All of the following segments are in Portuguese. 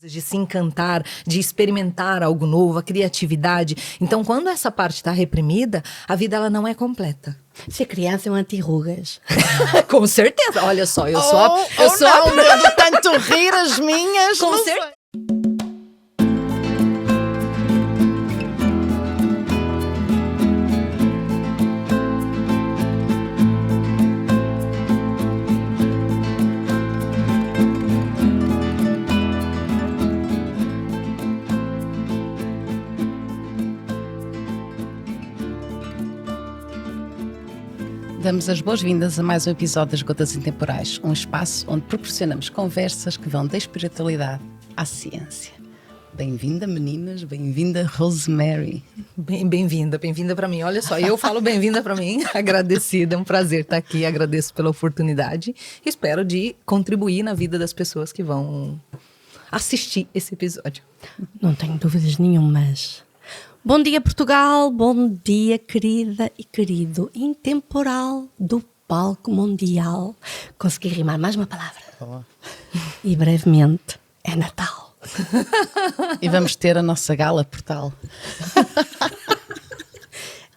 de se encantar, de experimentar algo novo, a criatividade. Então, quando essa parte está reprimida, a vida ela não é completa. Ser criança é um anti-rugas. Com certeza. Olha só, eu sou de tanto rir as minhas. Com certeza. Damos as boas-vindas a mais um episódio das Gotas Intemporais, um espaço onde proporcionamos conversas que vão da espiritualidade à ciência. Bem-vinda, meninas, bem-vinda, Rosemary. Bem-vinda para mim. Olha só, eu falo bem-vinda para mim, agradecida, é um prazer estar aqui, agradeço pela oportunidade. Espero de contribuir na vida das pessoas que vão assistir esse episódio. Não tenho dúvidas nenhumas. Bom dia, Portugal, bom dia, querida e querido intemporal do palco mundial. Consegui rimar mais uma palavra. Boa. E brevemente é Natal. E vamos ter a nossa gala portal.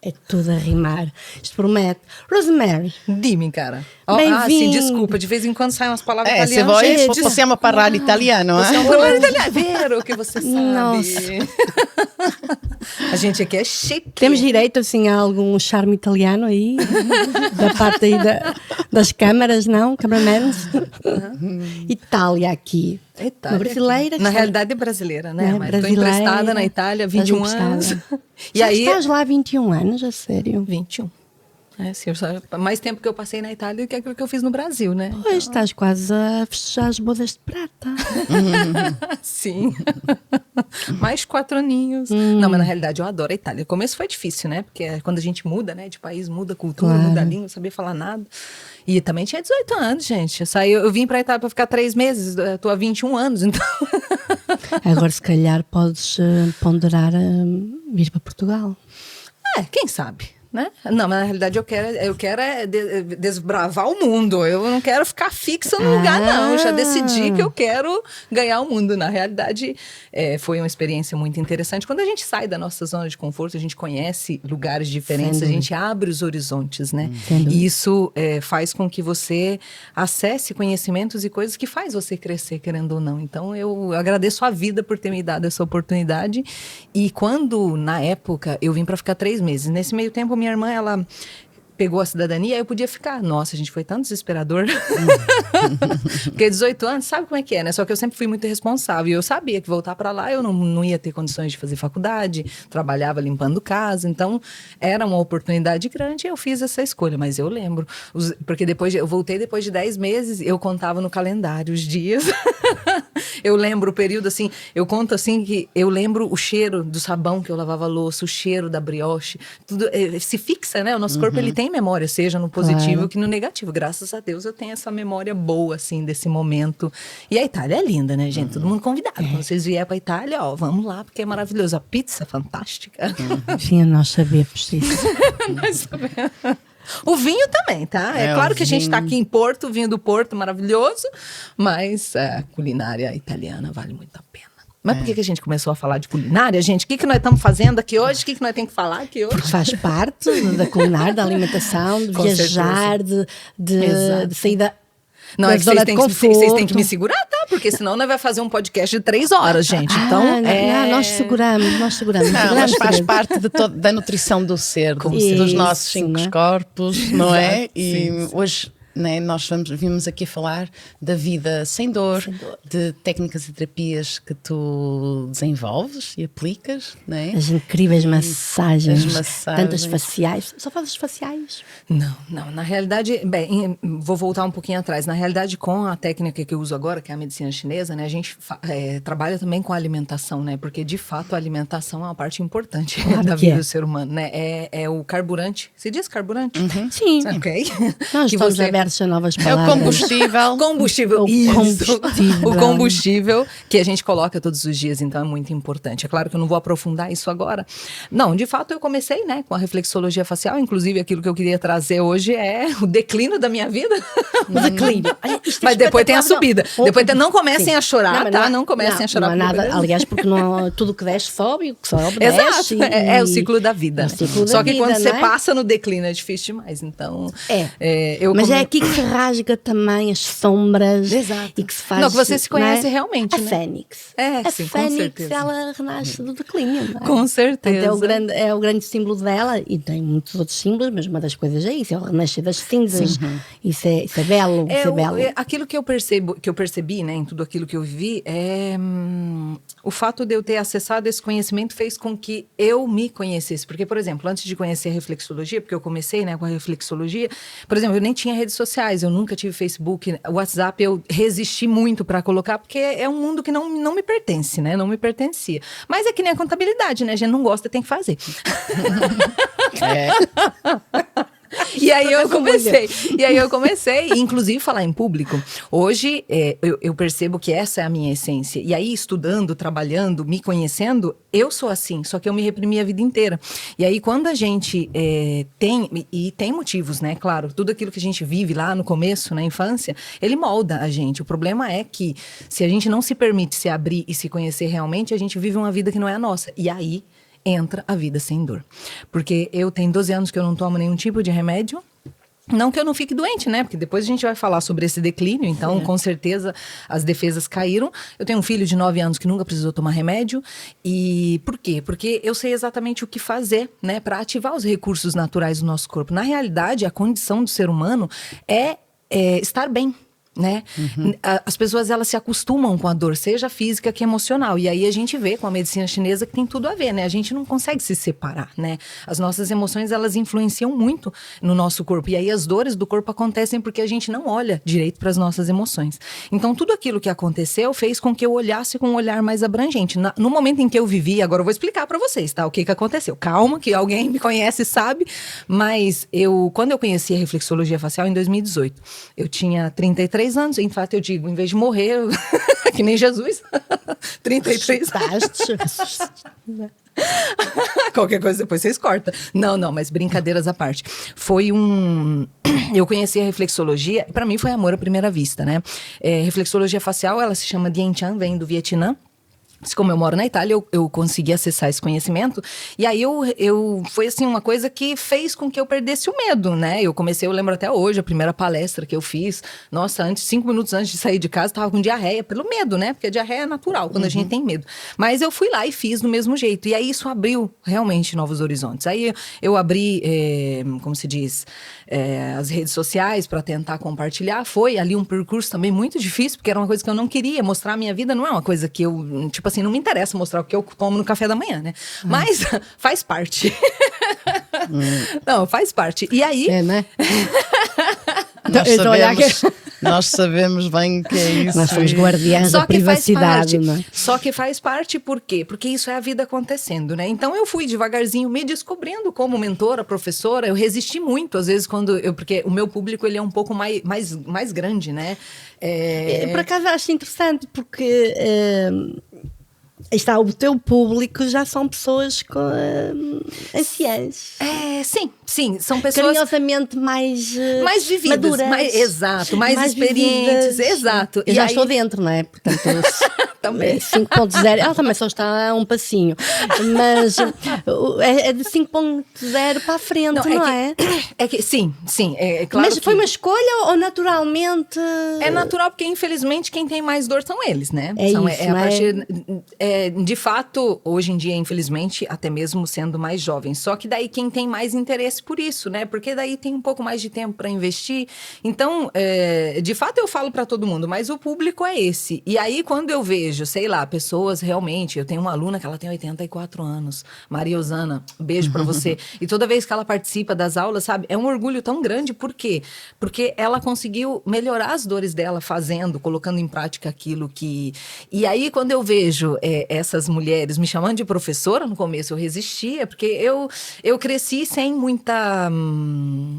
É tudo a rimar. Isto promete. Rosemary. Dime, cara. Bem-vindo. Sim, desculpa, de vez em quando saem umas palavras Se italianas. voi possiamo parlare italiano, Você é um trabalho italiano, é vero que você sabe. Nossa. A gente aqui é chique. Temos direito, assim, a algum charme italiano aí? Da parte aí das câmaras, não? Cameramans? Itália aqui. Itália, uma brasileira. na realidade é brasileira, né? É, Mas estou emprestada na Itália há 21 anos. E aí estás lá há 21 anos, a sério? 21. É, sim, mais tempo que eu passei na Itália do que aquilo que eu fiz no Brasil, né? Pois, estás quase a fechar as bodas de prata. Sim. Mais 4 aninhos. Não, mas na realidade eu adoro a Itália. O começo foi difícil, né? Porque quando a gente muda, né? De país, muda a cultura, Claro. muda a língua, não sabia falar nada. E também tinha 18 anos, gente. Eu vim pra Itália pra ficar 3 meses. Eu tô há 21 anos, então... Agora, se calhar, podes ponderar vir para Portugal. Quem sabe? Né? Não, mas na realidade eu quero desbravar o mundo. Eu não quero ficar fixa no lugar, não. Eu já decidi que eu quero ganhar o mundo. Na realidade, foi uma experiência muito interessante. Quando a gente sai da nossa zona de conforto, a gente conhece lugares diferentes, a gente abre os horizontes, né? E isso faz com que você acesse conhecimentos e coisas que faz você crescer, querendo ou não. Então, eu agradeço a vida por ter me dado essa oportunidade. E quando, na época, eu vim para ficar 3 meses. Nesse meio tempo, minha irmã, ela pegou a cidadania, aí eu podia ficar. Nossa, a gente foi tão desesperador. Porque 18 anos, sabe como é que é, né? Só que eu sempre fui muito responsável. E eu sabia que voltar para lá eu não ia ter condições de fazer faculdade, trabalhava limpando casa. Então, era uma oportunidade grande e eu fiz essa escolha. Mas eu lembro, porque eu voltei depois de 10 meses, eu contava no calendário os dias. Eu lembro o período, assim, eu conto assim que eu lembro o cheiro do sabão que eu lavava a louça, o cheiro da brioche, tudo se fixa, né? O nosso corpo, ele tem memória, seja no positivo que no negativo. Graças a Deus eu tenho essa memória boa, assim, desse momento. E a Itália é linda, né, gente? Todo mundo convidado. Quando vocês vierem pra Itália, ó, vamos lá, porque é maravilhoso. A pizza é fantástica. Sim, nós sabemos isso. Nós sabemos. O vinho também, tá? É claro que a gente está aqui em Porto, o vinho do Porto, maravilhoso, mas a culinária italiana vale muito a pena. Mas por que a gente começou a falar de culinária, gente? O que nós estamos fazendo aqui hoje? O que nós temos que falar aqui hoje? Porque faz parte da culinária, da alimentação, de Com viajar, de sair da... Não, é que vocês têm que me segurar, tá? Porque senão nós vamos fazer um podcast de 3 horas, gente. Então, não, nós seguramos. Não, mas faz parte da nutrição do ser, dos nossos 5 corpos, não é? E hoje, né, nós vimos aqui falar da vida sem dor, de técnicas e terapias que tu desenvolves e aplicas, não é? As incríveis massagens, As massagens. tantas faciais. Só fazes faciais? Não. Na realidade, bem, vou voltar um pouquinho atrás. Na realidade, com a técnica que eu uso agora, que é a medicina chinesa, né, a gente trabalha também com a alimentação, né? Porque, de fato, a alimentação é uma parte importante da vida do ser humano, né? É o carburante. Você diz carburante? Sim. Ok. Nós Que estamos você... abertos diversas novas É palavras. o combustível. Combustível, O isso. combustível. O combustível que a gente coloca todos os dias, então é muito importante. É claro que eu não vou aprofundar isso agora. Não, de fato eu comecei, né, com a reflexologia facial, inclusive aquilo que eu queria trazer hoje é o declínio da minha vida. O declínio. Olha, isto é Mas depois tem a espetacular, subida. não. Depois não comecem Sim. a chorar, tá? Não comecem a chorar. Não há porque nada, aliás, porque não, tudo que desce sobe, o que sobe desce. Exato, é o ciclo da vida. É o né? ciclo da Só que vida, quando você não é? passa no declínio é difícil demais. Então, Mas é aqui que se rasga também as sombras. Exato. E que se faz. Não, que você se conhece não é? realmente, A né? Fênix. É, a sim, com Fênix, certeza. ela renasce do declínio. Não é? Com certeza. Portanto, é o grande símbolo dela, e tem muitos outros símbolos, mas uma das coisas é isso, é o renascer das cinzas. Isso é belo. Isso é belo. Aquilo que eu percebi, né, em tudo aquilo que eu vivi, o fato de eu ter acessado esse conhecimento fez com que eu me conhecesse. Porque, por exemplo, antes de conhecer a reflexologia, porque eu comecei, né, com a reflexologia, por exemplo, eu nem tinha redes sociais, eu nunca tive Facebook, WhatsApp, eu resisti muito para colocar, porque é um mundo que não me pertence, né, não me pertencia. Mas é que nem a contabilidade, né, a gente não gosta, tem que fazer. E aí eu comecei, inclusive falar em público. Hoje eu percebo que essa é a minha essência. E aí estudando, trabalhando, me conhecendo, eu sou assim, só que eu me reprimi a vida inteira. E aí quando a gente tem motivos, né, claro, tudo aquilo que a gente vive lá no começo, na infância, ele molda a gente. O problema é que se a gente não se permite se abrir e se conhecer realmente, a gente vive uma vida que não é a nossa. E aí entra a vida sem dor. Porque eu tenho 12 anos que eu não tomo nenhum tipo de remédio. Não que eu não fique doente, né? Porque depois a gente vai falar sobre esse declínio, então com certeza as defesas caíram. Eu tenho um filho de 9 anos que nunca precisou tomar remédio. E por quê? Porque eu sei exatamente o que fazer, né? Para ativar os recursos naturais do nosso corpo. Na realidade, a condição do ser humano é estar bem. Né? As pessoas elas se acostumam com a dor, seja física que emocional, e aí a gente vê com a medicina chinesa que tem tudo a ver, né? A gente não consegue se separar, né? As nossas emoções elas influenciam muito no nosso corpo, e aí as dores do corpo acontecem porque a gente não olha direito para as nossas emoções. Então tudo aquilo que aconteceu fez com que eu olhasse com um olhar mais abrangente. No momento em que eu vivi, agora eu vou explicar para vocês, tá? O que aconteceu. Calma, que alguém me conhece sabe, mas quando eu conheci a reflexologia facial em 2018, eu tinha 33 anos, em fato eu digo, em vez de morrer, que nem Jesus, 33 anos. Qualquer coisa depois vocês cortam. Não, mas brincadeiras à parte. Eu conheci a reflexologia, para mim foi amor à primeira vista, né? Reflexologia facial, ela se chama Dien Chan, vem do Vietnã. Como eu moro na Itália, eu consegui acessar esse conhecimento. E aí foi assim uma coisa que fez com que eu perdesse o medo, né? Eu lembro até hoje, a primeira palestra que eu fiz. Nossa, 5 minutos antes de sair de casa, tava com diarreia, pelo medo, né? Porque a diarreia é natural quando a gente tem medo. Mas eu fui lá e fiz do mesmo jeito. E aí isso abriu realmente novos horizontes. Aí eu abri, como se diz, as redes sociais para tentar compartilhar. Foi ali um percurso também muito difícil, porque era uma coisa que eu não queria. Mostrar a minha vida não é uma coisa que eu, tipo assim, não me interessa mostrar o que eu tomo no café da manhã, né? Mas faz parte. Não, faz parte. E aí... né? Nós sabemos bem que é isso. Nós somos guardiãs da privacidade, não é? Só que faz parte por quê? Porque isso é a vida acontecendo, né? Então eu fui devagarzinho me descobrindo como mentora, professora. Eu resisti muito, às vezes, porque o meu público ele é um pouco mais grande, né? Por acaso acho interessante, porque o teu público já são pessoas anciãs. Sim, são pessoas carinhosamente mais vividas, maduras, mais experientes, vividas. Exato. Eu já estou dentro, não é? Portanto, também 5.0, ela também só está a um passinho, mas é de 5.0 para a frente, não é? É que sim, é claro. Mas foi uma escolha ou naturalmente? É natural, porque infelizmente quem tem mais dor são eles, né? De fato, hoje em dia, infelizmente, até mesmo sendo mais jovens. Só que daí quem tem mais interesse por isso, né? Porque daí tem um pouco mais de tempo para investir. Então, de fato, eu falo para todo mundo, mas o público é esse. E aí, quando eu vejo, sei lá, pessoas realmente... Eu tenho uma aluna que ela tem 84 anos, Maria Osana, beijo para você. E toda vez que ela participa das aulas, sabe? É um orgulho tão grande. Por quê? Porque ela conseguiu melhorar as dores dela colocando em prática aquilo que... E aí, quando eu vejo essas mulheres me chamando de professora, no começo eu resistia, porque eu cresci sem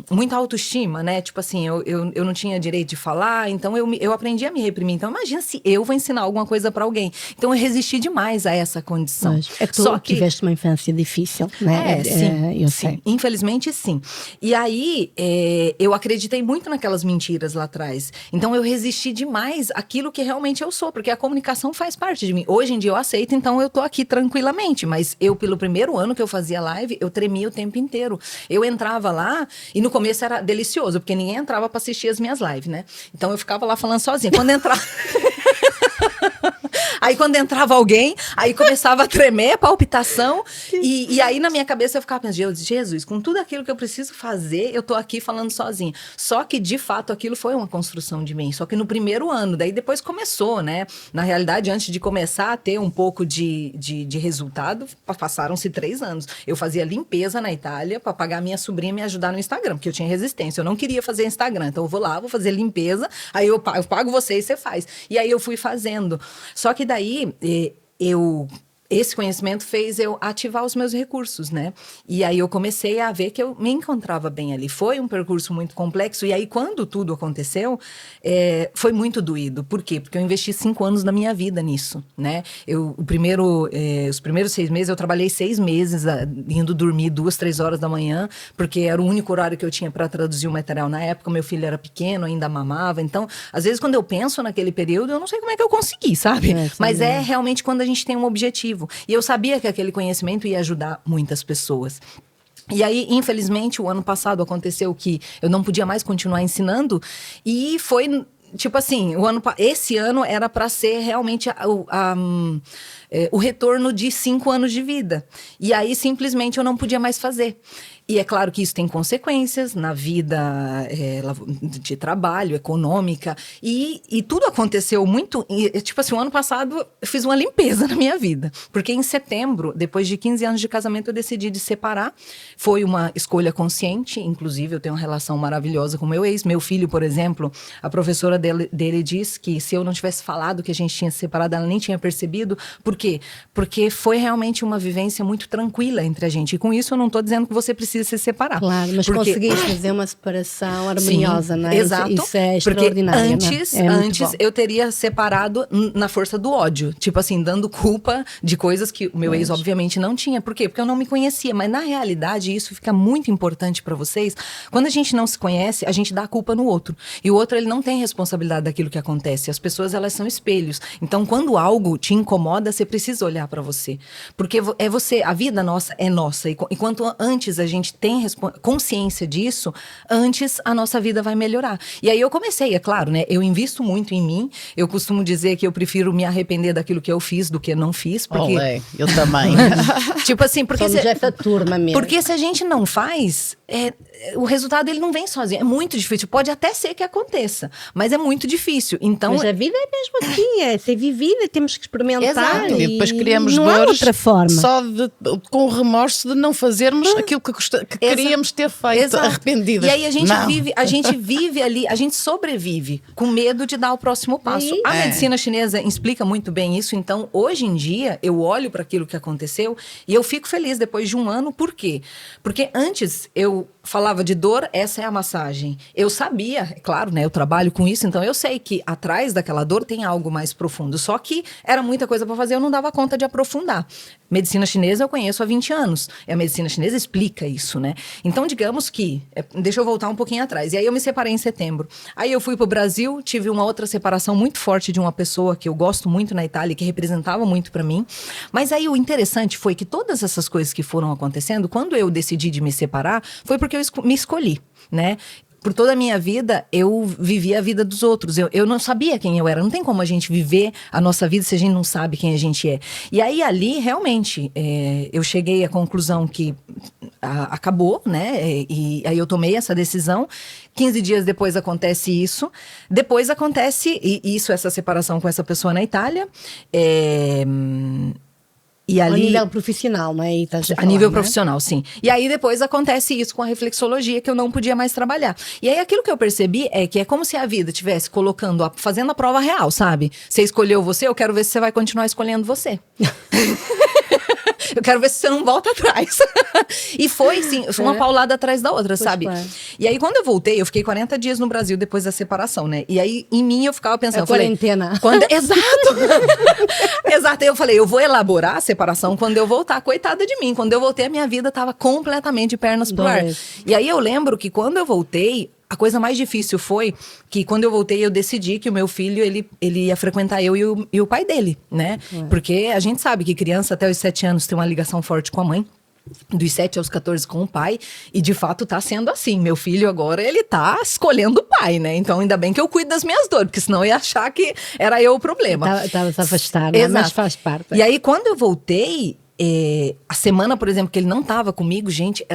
muita autoestima, né? Tipo assim, eu não tinha direito de falar, então eu aprendi a me reprimir. Então imagina se eu vou ensinar alguma coisa pra alguém. Então eu resisti demais a essa condição. Mas é que tu tiveste uma infância difícil, né? Sim, eu sim. sei. Infelizmente, sim. E aí, eu acreditei muito naquelas mentiras lá atrás. Então eu resisti demais àquilo que realmente eu sou, porque a comunicação faz parte de mim. Hoje em dia eu aceito, então eu tô aqui tranquilamente. Mas pelo primeiro ano que eu fazia live, eu tremia o tempo inteiro. Eu entrava lá e no começo era delicioso, porque ninguém entrava pra assistir as minhas lives, né? Então eu ficava lá falando sozinha. Quando entrava... Aí quando entrava alguém, aí começava a tremer, a palpitação. E aí na minha cabeça eu ficava pensando, Jesus, com tudo aquilo que eu preciso fazer, eu tô aqui falando sozinha. Só que de fato aquilo foi uma construção de mim. Só que no primeiro ano, daí depois começou, né? Na realidade, antes de começar a ter um pouco de resultado, passaram-se 3 anos. Eu fazia limpeza na Itália para pagar minha sobrinha me ajudar no Instagram, porque eu tinha resistência. Eu não queria fazer Instagram. Então eu vou lá, vou fazer limpeza, aí eu pago você e você faz. E aí eu fui fazendo. Só que daí, esse conhecimento fez eu ativar os meus recursos, né? E aí eu comecei a ver que eu me encontrava bem ali. Foi um percurso muito complexo. E aí, quando tudo aconteceu, foi muito doído. Por quê? Porque eu investi 5 anos da minha vida nisso, né? Os primeiros 6 meses, eu trabalhei 6 meses indo dormir 2, 3 horas da manhã, porque era o único horário que eu tinha para traduzir o material na época. Meu filho era pequeno, ainda mamava. Então, às vezes, quando eu penso naquele período, eu não sei como é que eu consegui, sabe? Mas é realmente quando a gente tem um objetivo. E eu sabia que aquele conhecimento ia ajudar muitas pessoas. E aí, infelizmente, o ano passado aconteceu que eu não podia mais continuar ensinando. E foi, tipo assim, esse ano era para ser realmente o retorno de 5 anos de vida. E aí, simplesmente, eu não podia mais fazer. E é claro que isso tem consequências na vida de trabalho, econômica. E tudo aconteceu muito... tipo assim, o ano passado eu fiz uma limpeza na minha vida. Porque em setembro, depois de 15 anos de casamento, eu decidi de separar. Foi uma escolha consciente. Inclusive, eu tenho uma relação maravilhosa com meu ex. Meu filho, por exemplo, a professora dele diz que se eu não tivesse falado que a gente tinha se separado, ela nem tinha percebido. Por quê? Porque foi realmente uma vivência muito tranquila entre a gente. E com isso, eu não estou dizendo que você precisa se separar. Claro, mas conseguiste fazer uma separação harmoniosa, sim, não é? Exato. Isso é extraordinário. Antes eu teria separado na força do ódio. Tipo assim, dando culpa de coisas que o meu ex, obviamente, não tinha. Por quê? Porque eu não me conhecia. Mas, na realidade, isso fica muito importante para vocês. Quando a gente não se conhece, a gente dá a culpa no outro. E o outro, ele não tem responsabilidade daquilo que acontece. As pessoas, elas são espelhos. Então, quando algo te incomoda, você precisa olhar para você. Porque é você, a vida nossa é nossa. E quanto antes a gente tem consciência disso, antes a nossa vida vai melhorar. E aí eu comecei, é claro, né? Eu invisto muito em mim. Eu costumo dizer que eu prefiro me arrepender daquilo que eu fiz do que não fiz. Porque... Olé, eu também. Tipo assim, porque somos essa turma mesmo. Porque se a gente não faz, o resultado ele não vem sozinho. É muito difícil. Pode até ser que aconteça, mas é muito difícil. Então, mas a vida é mesmo assim, é ser vivida, temos que experimentar. Exato. E depois criamos não dores há outra forma. Só com o remorso de não fazermos aquilo que queríamos ter feito. Exato. Arrependidas. E aí a gente vive ali, a gente sobrevive com medo de dar o próximo passo. A medicina chinesa explica muito bem isso. Então, hoje em dia, eu olho para aquilo que aconteceu e eu fico feliz depois de 1 ano. Por quê? Porque antes eu falava de dor, essa é a massagem. Eu sabia, é claro, né? Eu trabalho com isso, então eu sei que atrás daquela dor tem algo mais profundo. Só que era muita coisa para fazer, eu não dava conta de aprofundar. Medicina chinesa eu conheço há 20 anos. E a medicina chinesa explica isso, né? Então, digamos que... deixa eu voltar um pouquinho atrás. E aí eu me separei em setembro. Aí eu fui pro Brasil, tive uma outra separação muito forte de uma pessoa que eu gosto muito na Itália, que representava muito para mim. Mas aí o interessante foi que todas essas coisas que foram acontecendo, quando eu decidi de me separar, foi porque eu me escolhi, né? Por toda a minha vida, eu vivia a vida dos outros. Eu não sabia quem eu era. Não tem como a gente viver a nossa vida se a gente não sabe quem a gente é. E aí, ali, realmente, eu cheguei à conclusão que acabou, né? E aí eu tomei essa decisão. 15 dias depois acontece isso. Depois acontece essa separação com essa pessoa na Itália. E ali, a nível profissional, não é? A nível profissional, sim. E aí depois acontece isso com a reflexologia, que eu não podia mais trabalhar. E aí aquilo que eu percebi é que é como se a vida estivesse fazendo a prova real, sabe? Você escolheu você, eu quero ver se você vai continuar escolhendo você. Eu quero ver se você não volta atrás. E foi, sim, foi uma paulada atrás da outra, sabe? Claro. E aí, quando eu voltei, eu fiquei 40 dias no Brasil depois da separação, né? E aí, em mim, eu ficava pensando... eu falei, quarentena. Exato! Exato, aí eu falei, eu vou elaborar a separação quando eu voltar. Coitada de mim, quando eu voltei, a minha vida tava completamente de pernas pro ar. E aí, eu lembro que quando eu voltei, a coisa mais difícil foi que quando eu voltei, eu decidi que o meu filho, ele ia frequentar eu e o pai dele, né? Porque a gente sabe que criança até os 7 anos tem uma ligação forte com a mãe. Dos 7 aos 14 com o pai, e de fato tá sendo assim. Meu filho agora, ele tá escolhendo o pai, né? Então ainda bem que eu cuido das minhas dores, porque senão eu ia achar que era eu o problema. Estava a afastar, né? Mas faz parte. E aí quando eu voltei, a semana, por exemplo, que ele não tava comigo, gente,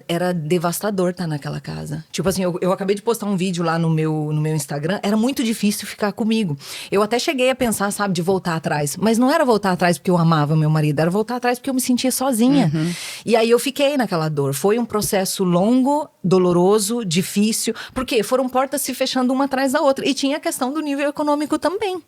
era devastador estar naquela casa. Tipo assim, eu acabei de postar um vídeo lá no meu Instagram, era muito difícil ficar comigo. Eu até cheguei a pensar, sabe, de voltar atrás. Mas não era voltar atrás porque eu amava meu marido, era voltar atrás porque eu me sentia sozinha. E aí eu fiquei naquela dor. Foi um processo longo, doloroso, difícil, porque foram portas se fechando uma atrás da outra. E tinha a questão do nível econômico também.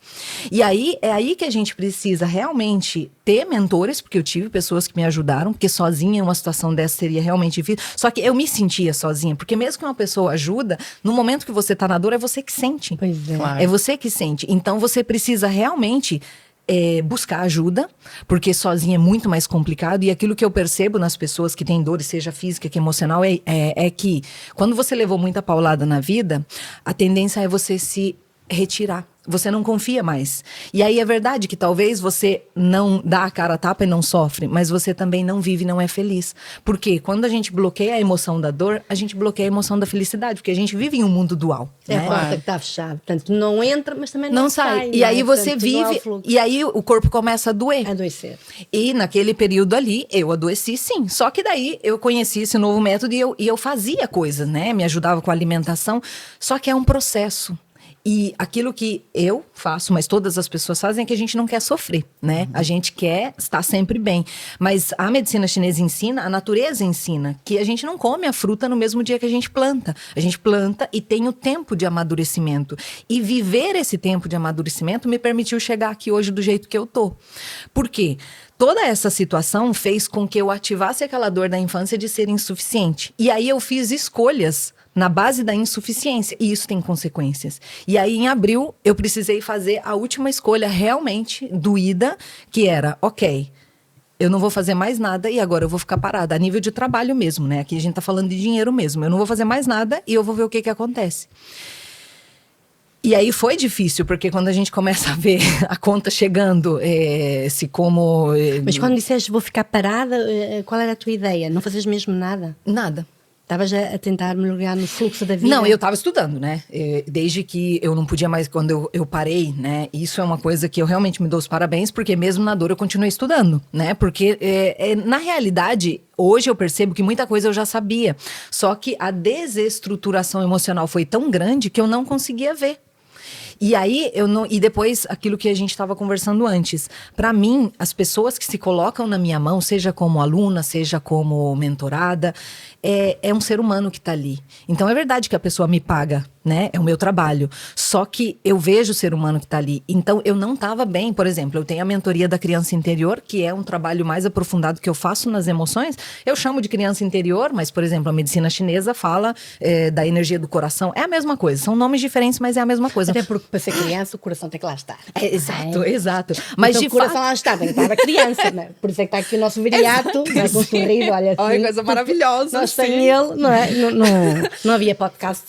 E aí, é aí que a gente precisa realmente ter mentores, porque eu tive pessoas que me ajudaram, porque sozinha uma situação dessa seria realmente difícil. Só que eu me sentia sozinha, porque mesmo que uma pessoa ajuda, no momento que você tá na dor, é você que sente. Pois é. Claro. É você que sente. Então você precisa realmente buscar ajuda, porque sozinha é muito mais complicado. E aquilo que eu percebo nas pessoas que têm dores, seja física que emocional, é que quando você levou muita paulada na vida, a tendência é você se retirar. Você não confia mais. E aí é verdade que talvez você não dá a cara a tapa e não sofre, mas você também não vive e não é feliz. Porque quando a gente bloqueia a emoção da dor, a gente bloqueia a emoção da felicidade, porque a gente vive em um mundo dual. É né? a porta que está fechada. Portanto, não entra, mas também não sai. E aí você Portanto, não há vive, fluxo. e aí o corpo começa a doer. Adoecer. E naquele período ali, eu adoeci sim. Só que daí eu conheci esse novo método e eu fazia coisas, né? Me ajudava com a alimentação. Só que é um processo. E aquilo que eu faço, mas todas as pessoas fazem, é que a gente não quer sofrer, né? A gente quer estar sempre bem. Mas a medicina chinesa ensina, a natureza ensina, que a gente não come a fruta no mesmo dia que a gente planta. A gente planta e tem o tempo de amadurecimento. E viver esse tempo de amadurecimento me permitiu chegar aqui hoje do jeito que eu tô. Por quê? Toda essa situação fez com que eu ativasse aquela dor da infância de ser insuficiente. E aí eu fiz escolhas na base da insuficiência, e isso tem consequências. E aí, em abril, eu precisei fazer a última escolha realmente doída, que era, ok, eu não vou fazer mais nada e agora eu vou ficar parada, a nível de trabalho mesmo, né? Aqui a gente tá falando de dinheiro mesmo. Eu não vou fazer mais nada e eu vou ver o que acontece. E aí foi difícil, porque quando a gente começa a ver a conta chegando, Mas quando disseste vou ficar parada, qual era a tua ideia? Não fazes mesmo nada? Nada. Estavas a tentar melhorar no fluxo da vida? Não, eu estava estudando, né? Desde que eu não podia mais, quando eu parei, né? Isso é uma coisa que eu realmente me dou os parabéns, porque mesmo na dor eu continuei estudando, né? Porque, na realidade, hoje eu percebo que muita coisa eu já sabia. Só que a desestruturação emocional foi tão grande que eu não conseguia ver. E aí, e depois, aquilo que a gente estava conversando antes. Para mim, as pessoas que se colocam na minha mão, seja como aluna, seja como mentorada, é um ser humano que está ali. Então, é verdade que a pessoa me paga, né? É o meu trabalho. Só que eu vejo o ser humano que está ali. Então, eu não estava bem. Por exemplo, eu tenho a mentoria da criança interior, que é um trabalho mais aprofundado que eu faço nas emoções. Eu chamo de criança interior, mas, por exemplo, a medicina chinesa fala da energia do coração. É a mesma coisa. São nomes diferentes, mas é a mesma coisa. Até porque para ser criança, o coração tem que lá estar. Exato. Mas então, de o coração fato... lá está, tem que estar a criança, né? Por isso é que está aqui o nosso viriato, né, com um sorriso, olha assim. Olha, coisa maravilhosa. Nós sem ele, não é? Não havia podcast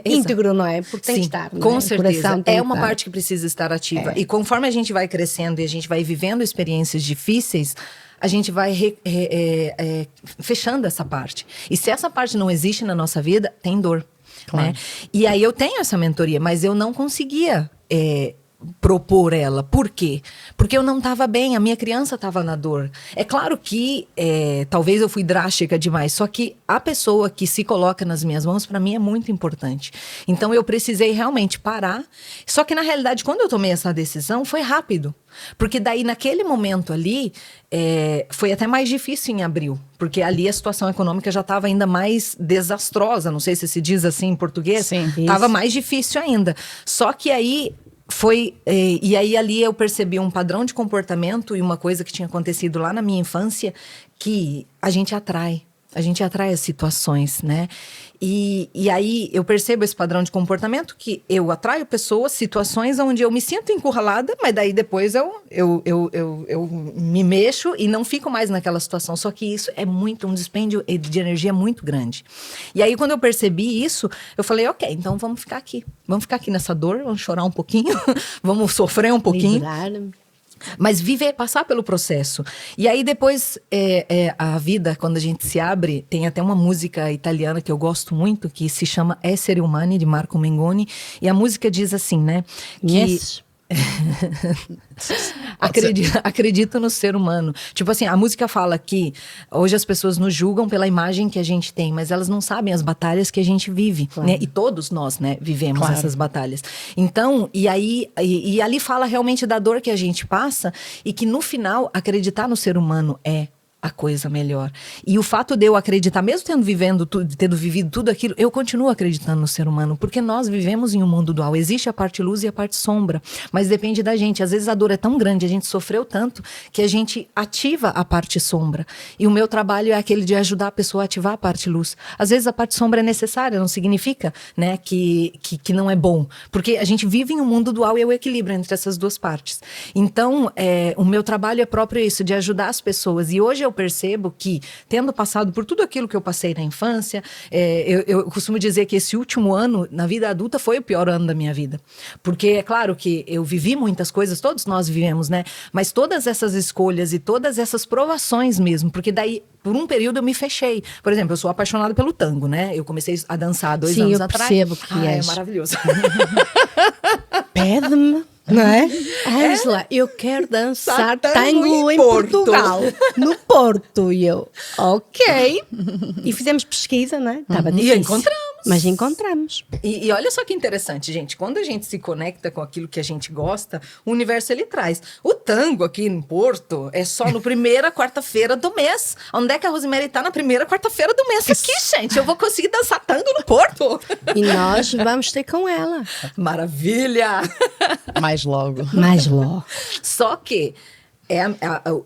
íntegro, não é? Porque tem que estar, não é? Com certeza. É uma estar. parte que precisa estar ativa. E conforme a gente vai crescendo e a gente vai vivendo experiências difíceis, a gente vai fechando essa parte. E se essa parte não existe na nossa vida, tem dor. Claro. Né? E aí eu tenho essa mentoria, mas eu não conseguia propor ela. Por quê? Porque eu não estava bem, a minha criança estava na dor. É claro que talvez eu fui drástica demais, só que a pessoa que se coloca nas minhas mãos, para mim, é muito importante. Então eu precisei realmente parar. Só que na realidade, quando eu tomei essa decisão, foi rápido. Porque daí, naquele momento ali, foi até mais difícil em abril. Porque ali a situação econômica já estava ainda mais desastrosa. Não sei se se diz assim em português. Sim, estava mais difícil ainda. Só que aí, E aí ali eu percebi um padrão de comportamento e uma coisa que tinha acontecido lá na minha infância, que a gente atrai as situações, né? E aí eu percebo esse padrão de comportamento, que eu atraio pessoas, situações onde eu me sinto encurralada, mas daí depois eu me mexo e não fico mais naquela situação. Só que isso é um dispêndio de energia muito grande. E aí quando eu percebi isso, eu falei, ok, então vamos ficar aqui nessa dor, vamos chorar um pouquinho, vamos sofrer um pouquinho. Mas passar pelo processo. E aí depois, a vida, quando a gente se abre, tem até uma música italiana que eu gosto muito, que se chama Esseri Umani, de Marco Mengoni. E a música diz assim, né? Yes. Acredito no ser humano. Tipo assim, a música fala que hoje as pessoas nos julgam pela imagem que a gente tem, mas elas não sabem as batalhas que a gente vive, claro. Né? E todos nós, né, vivemos essas batalhas. Então, e ali fala realmente da dor que a gente passa, e que no final acreditar no ser humano é a coisa melhor. E o fato de eu acreditar, mesmo tendo vivido tudo aquilo, eu continuo acreditando no ser humano, porque nós vivemos em um mundo dual. Existe a parte luz e a parte sombra, mas depende da gente. Às vezes a dor é tão grande, a gente sofreu tanto, que a gente ativa a parte sombra. E o meu trabalho é aquele de ajudar a pessoa a ativar a parte luz. Às vezes a parte sombra é necessária, não significa, né, que não é bom. Porque a gente vive em um mundo dual e é o equilíbrio entre essas duas partes. Então, o meu trabalho é próprio isso, de ajudar as pessoas. E hoje eu percebo que, tendo passado por tudo aquilo que eu passei na infância, eu costumo dizer que esse último ano, na vida adulta, foi o pior ano da minha vida. Porque é claro que eu vivi muitas coisas, todos nós vivemos, né? Mas todas essas escolhas e todas essas provações mesmo, porque daí, por um período, eu me fechei. Por exemplo, eu sou apaixonada pelo tango, né? Eu comecei a dançar 2 anos atrás. Sim, eu percebo que és. É maravilhoso. Pede-me. Não é? Ângela, eu quero dançar tango em Portugal, no Porto. E eu, ok. E fizemos pesquisa, não é? Estava difícil. E encontramos. Mas encontramos. E olha só que interessante, gente. Quando a gente se conecta com aquilo que a gente gosta, o universo ele traz. O tango aqui em Porto é só no primeira quarta-feira do mês. Onde é que a Rosemary tá na primeira quarta-feira do mês? Aqui, gente. Eu vou conseguir dançar tango no Porto. E nós vamos ter com ela. Maravilha! Mais logo. Só que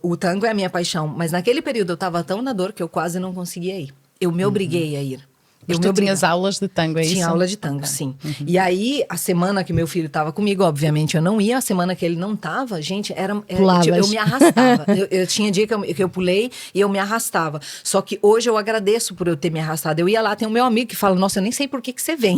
o tango é a minha paixão. Mas naquele período eu tava tão na dor que eu quase não conseguia ir. Eu me obriguei a ir. Mas tu tinhas aulas de tango, é isso? Tinha aula de tango, sim. E aí, a semana que meu filho estava comigo, obviamente eu não ia. A semana que ele não estava, gente, tipo, eu me arrastava. eu tinha dia que eu pulei e eu me arrastava. Só que hoje eu agradeço por eu ter me arrastado. Eu ia lá, tem o meu amigo que fala, nossa, eu nem sei por que você vem.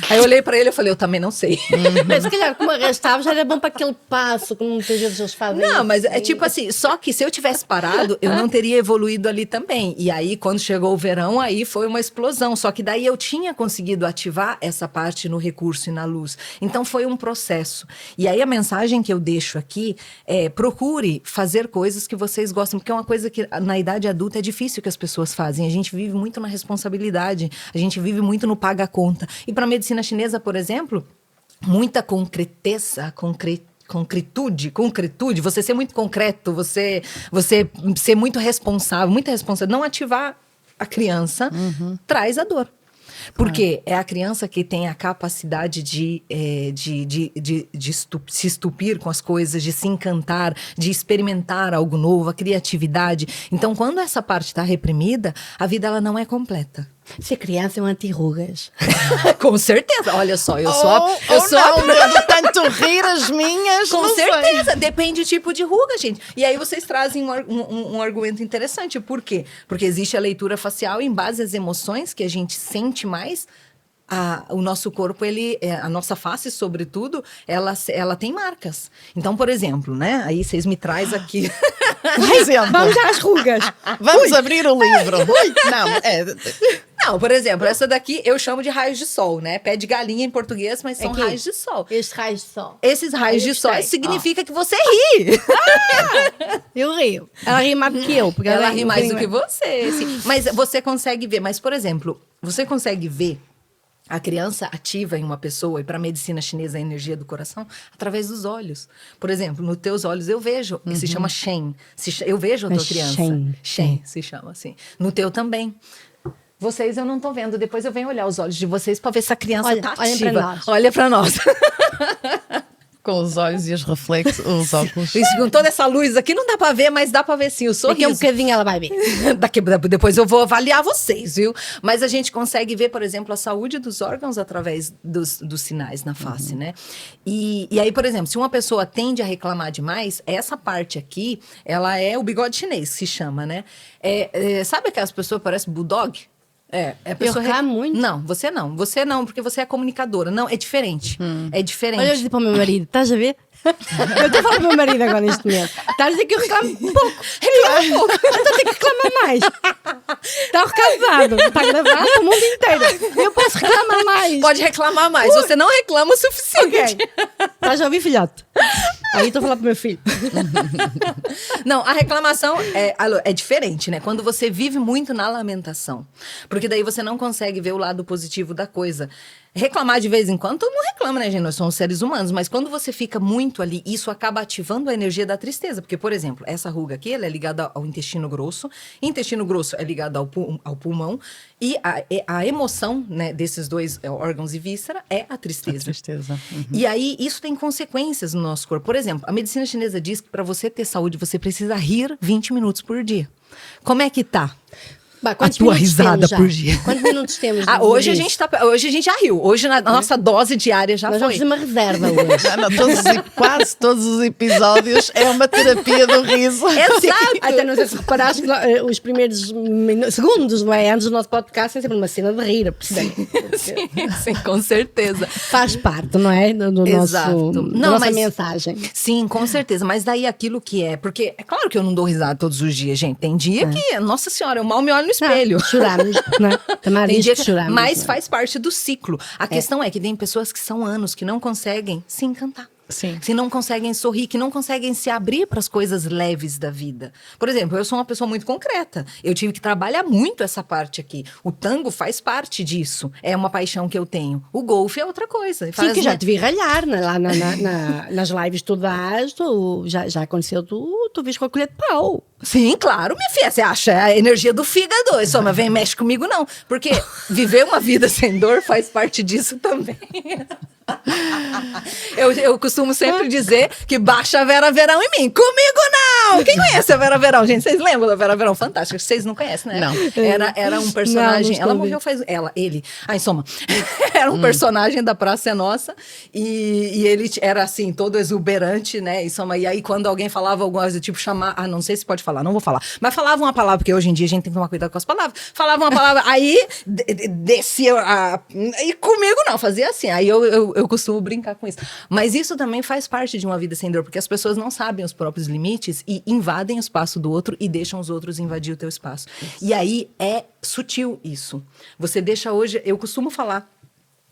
Aí eu olhei pra ele e falei, eu também não sei. Mas se calhar, como arrastava, já era bom para aquele passo, como muitas vezes eles fazem. Não, mas é tipo assim, só que se eu tivesse parado, eu não teria evoluído ali também. E aí, quando chegou o verão, aí foi uma explosão. Só que daí eu tinha conseguido ativar essa parte no recurso e na luz. Então foi um processo. E aí a mensagem que eu deixo aqui é: procure fazer coisas que vocês gostam, porque é uma coisa que na idade adulta é difícil que as pessoas fazem. A gente vive muito na responsabilidade, a gente vive muito no paga-conta. E para a medicina chinesa, por exemplo, muita concreteza, concretude, você ser muito concreto, você ser muito responsável, não ativar a criança, traz a dor. Porque é a criança que tem a capacidade de se estupir com as coisas, de se encantar, de experimentar algo novo, a criatividade. Então, quando essa parte está reprimida, a vida ela não é completa. Ser criança é um anti-rugas. Com certeza. Olha só, eu sou de tanto rir as minhas. Com certeza. Depende do tipo de ruga, gente. E aí vocês trazem um argumento interessante. Por quê? Porque existe a leitura facial em base às emoções que a gente sente mais. O nosso corpo, a nossa face, sobretudo, ela tem marcas. Então, por exemplo, né? Aí vocês me trazem aqui... Por exemplo. Vamos às rugas. Vamos abrir o livro. Não, por exemplo, essa daqui eu chamo de raios de sol, né? Pé de galinha em português, mas são raios de sol. Esses raios de sol. Esses raios de sol significa que você ri. Eu rio. Ela ri mais do que eu. Porque ela ri mais do que você, sim. Mas você consegue ver. Mas, por exemplo, você consegue ver a criança ativa em uma pessoa, e para a medicina chinesa a energia do coração, através dos olhos. Por exemplo, nos teus olhos eu vejo, que se chama Shen. Eu vejo a tua criança. Shen se chama assim. No teu também. Vocês eu não tô vendo, depois eu venho olhar os olhos de vocês para ver se a criança tá ativa. Olha para nós. Com os olhos e os reflexos, os óculos. Isso, com toda essa luz aqui não dá pra ver, mas dá pra ver sim o sorriso. Daqui a um bocadinho ela vai ver. Depois eu vou avaliar vocês, viu? Mas a gente consegue ver, por exemplo, a saúde dos órgãos através dos sinais na face, né? E aí, por exemplo, se uma pessoa tende a reclamar demais, essa parte aqui, ela é o bigode chinês, que se chama, né? Sabe aquelas pessoas que parecem bulldog? A pessoa Eu reclamo muito. Não, você não. Você não, porque você é comunicadora. Não, é diferente. É diferente. Olha, eu disse para o meu marido, estás a ver? Eu estou a falar para o meu marido agora neste momento. Estás a dizer que eu reclamo pouco. Reclamo pouco. Então tenho que reclamar mais. Está o recado dado. Está gravado o mundo inteiro. Eu posso reclamar mais. Pode reclamar mais. Você não reclama o suficiente. Ok. Estás a ouvir, filhote? Aí estou a falar para o meu filho. Não, a reclamação é diferente, né? Quando você vive muito na lamentação. Porque daí você não consegue ver o lado positivo da coisa. Reclamar de vez em quando, todo mundo reclama, né, gente? Nós somos seres humanos. Mas quando você fica muito ali, isso acaba ativando a energia da tristeza. Porque, por exemplo, essa ruga aqui, ela é ligada ao intestino grosso. Intestino grosso é ligado ao pulmão. E a emoção, né, desses dois órgãos e víscera é a tristeza. A tristeza. Uhum. E aí, isso tem consequências no nosso corpo. Por exemplo, a medicina chinesa diz que para você ter saúde, você precisa rir 20 minutos por dia. Como é que tá? Bah, a tua risada por dia. Quantos minutos temos? Hoje a gente já riu. Hoje na nossa dose diária já Nós foi. vamos fazer uma reserva hoje. Quase todos os episódios é uma terapia do riso. Exato. Até não sei se reparaste que os primeiros segundos, não é? Antes do nosso podcast é sempre uma cena de rir, percebe? Sim, com certeza. Faz parte, não é? Da nossa mensagem. Sim, com certeza. Mas daí aquilo que é... Porque é claro que eu não dou risada todos os dias, gente. Tem dia que, nossa senhora, eu mal me olho no espelho. Choramos, né? Também diz que choramos. Mas faz parte do ciclo. A questão é que tem pessoas que são anos que não conseguem se encantar. Sim. Que não conseguem sorrir, que não conseguem se abrir para as coisas leves da vida. Por exemplo, eu sou uma pessoa muito concreta. Eu tive que trabalhar muito essa parte aqui. O tango faz parte disso. É uma paixão que eu tenho. O golfe é outra coisa. Sim, que já te vi ralhar, né? Lá nas lives tu dás, já aconteceu, tu viste com a colher de pau. Sim, claro, minha filha. Você acha a energia do fígado. Só, mas vem, mexe comigo, não. Porque viver uma vida sem dor faz parte disso também. Eu costumo sempre dizer que baixa a Vera Verão em mim. Comigo não! Quem conhece a Vera Verão, gente? Vocês lembram da Vera Verão? Fantástica. Vocês não conhecem, né? Não. Era um personagem... Não ela morreu faz... Ele. Em soma. Era um personagem da Praça é Nossa. E ele era assim, todo exuberante, né? Em soma. E aí, quando alguém falava alguma coisa, tipo, chamar... não sei se pode falar, não vou falar. Mas falava uma palavra, porque hoje em dia a gente tem que tomar cuidado com as palavras. Falava uma palavra, aí descia... E comigo não, fazia assim. Aí eu costumo brincar com isso. Mas isso também faz parte de uma vida sem dor, porque as pessoas não sabem os próprios limites e invadem o espaço do outro e deixam os outros invadir o teu espaço. E aí é sutil isso. Você deixa hoje... Eu costumo falar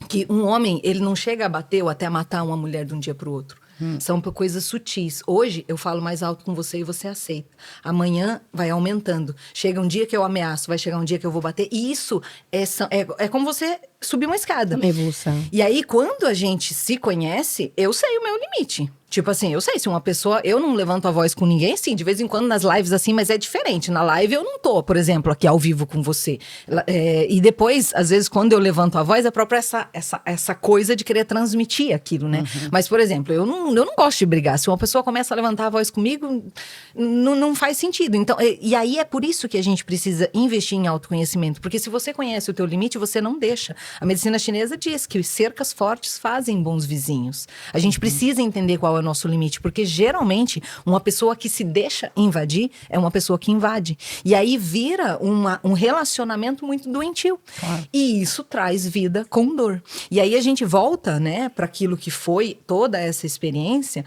que um homem, ele não chega a bater ou até matar uma mulher de um dia para o outro. São coisas sutis. Hoje eu falo mais alto com você e você aceita. Amanhã vai aumentando. Chega um dia que eu ameaço, vai chegar um dia que eu vou bater. E isso é como você subir uma escada. Uma evolução. E aí, quando a gente se conhece, eu sei o meu limite. Tipo assim, eu sei se uma pessoa... Eu não levanto a voz com ninguém, sim, de vez em quando nas lives assim, mas é diferente. Na live eu não tô, por exemplo, aqui ao vivo com você. E depois, às vezes, quando eu levanto a voz, é própria essa coisa de querer transmitir aquilo, né? Mas, por exemplo, eu não gosto de brigar. Se uma pessoa começa a levantar a voz comigo, não faz sentido. Então, e aí é por isso que a gente precisa investir em autoconhecimento. Porque se você conhece o teu limite, você não deixa. A medicina chinesa diz que os cercas fortes fazem bons vizinhos. A gente precisa entender qual é o nosso limite, porque geralmente uma pessoa que se deixa invadir é uma pessoa que invade. E aí vira um relacionamento muito doentio. Claro. E isso traz vida com dor. E aí a gente volta, né, para aquilo que foi toda essa experiência.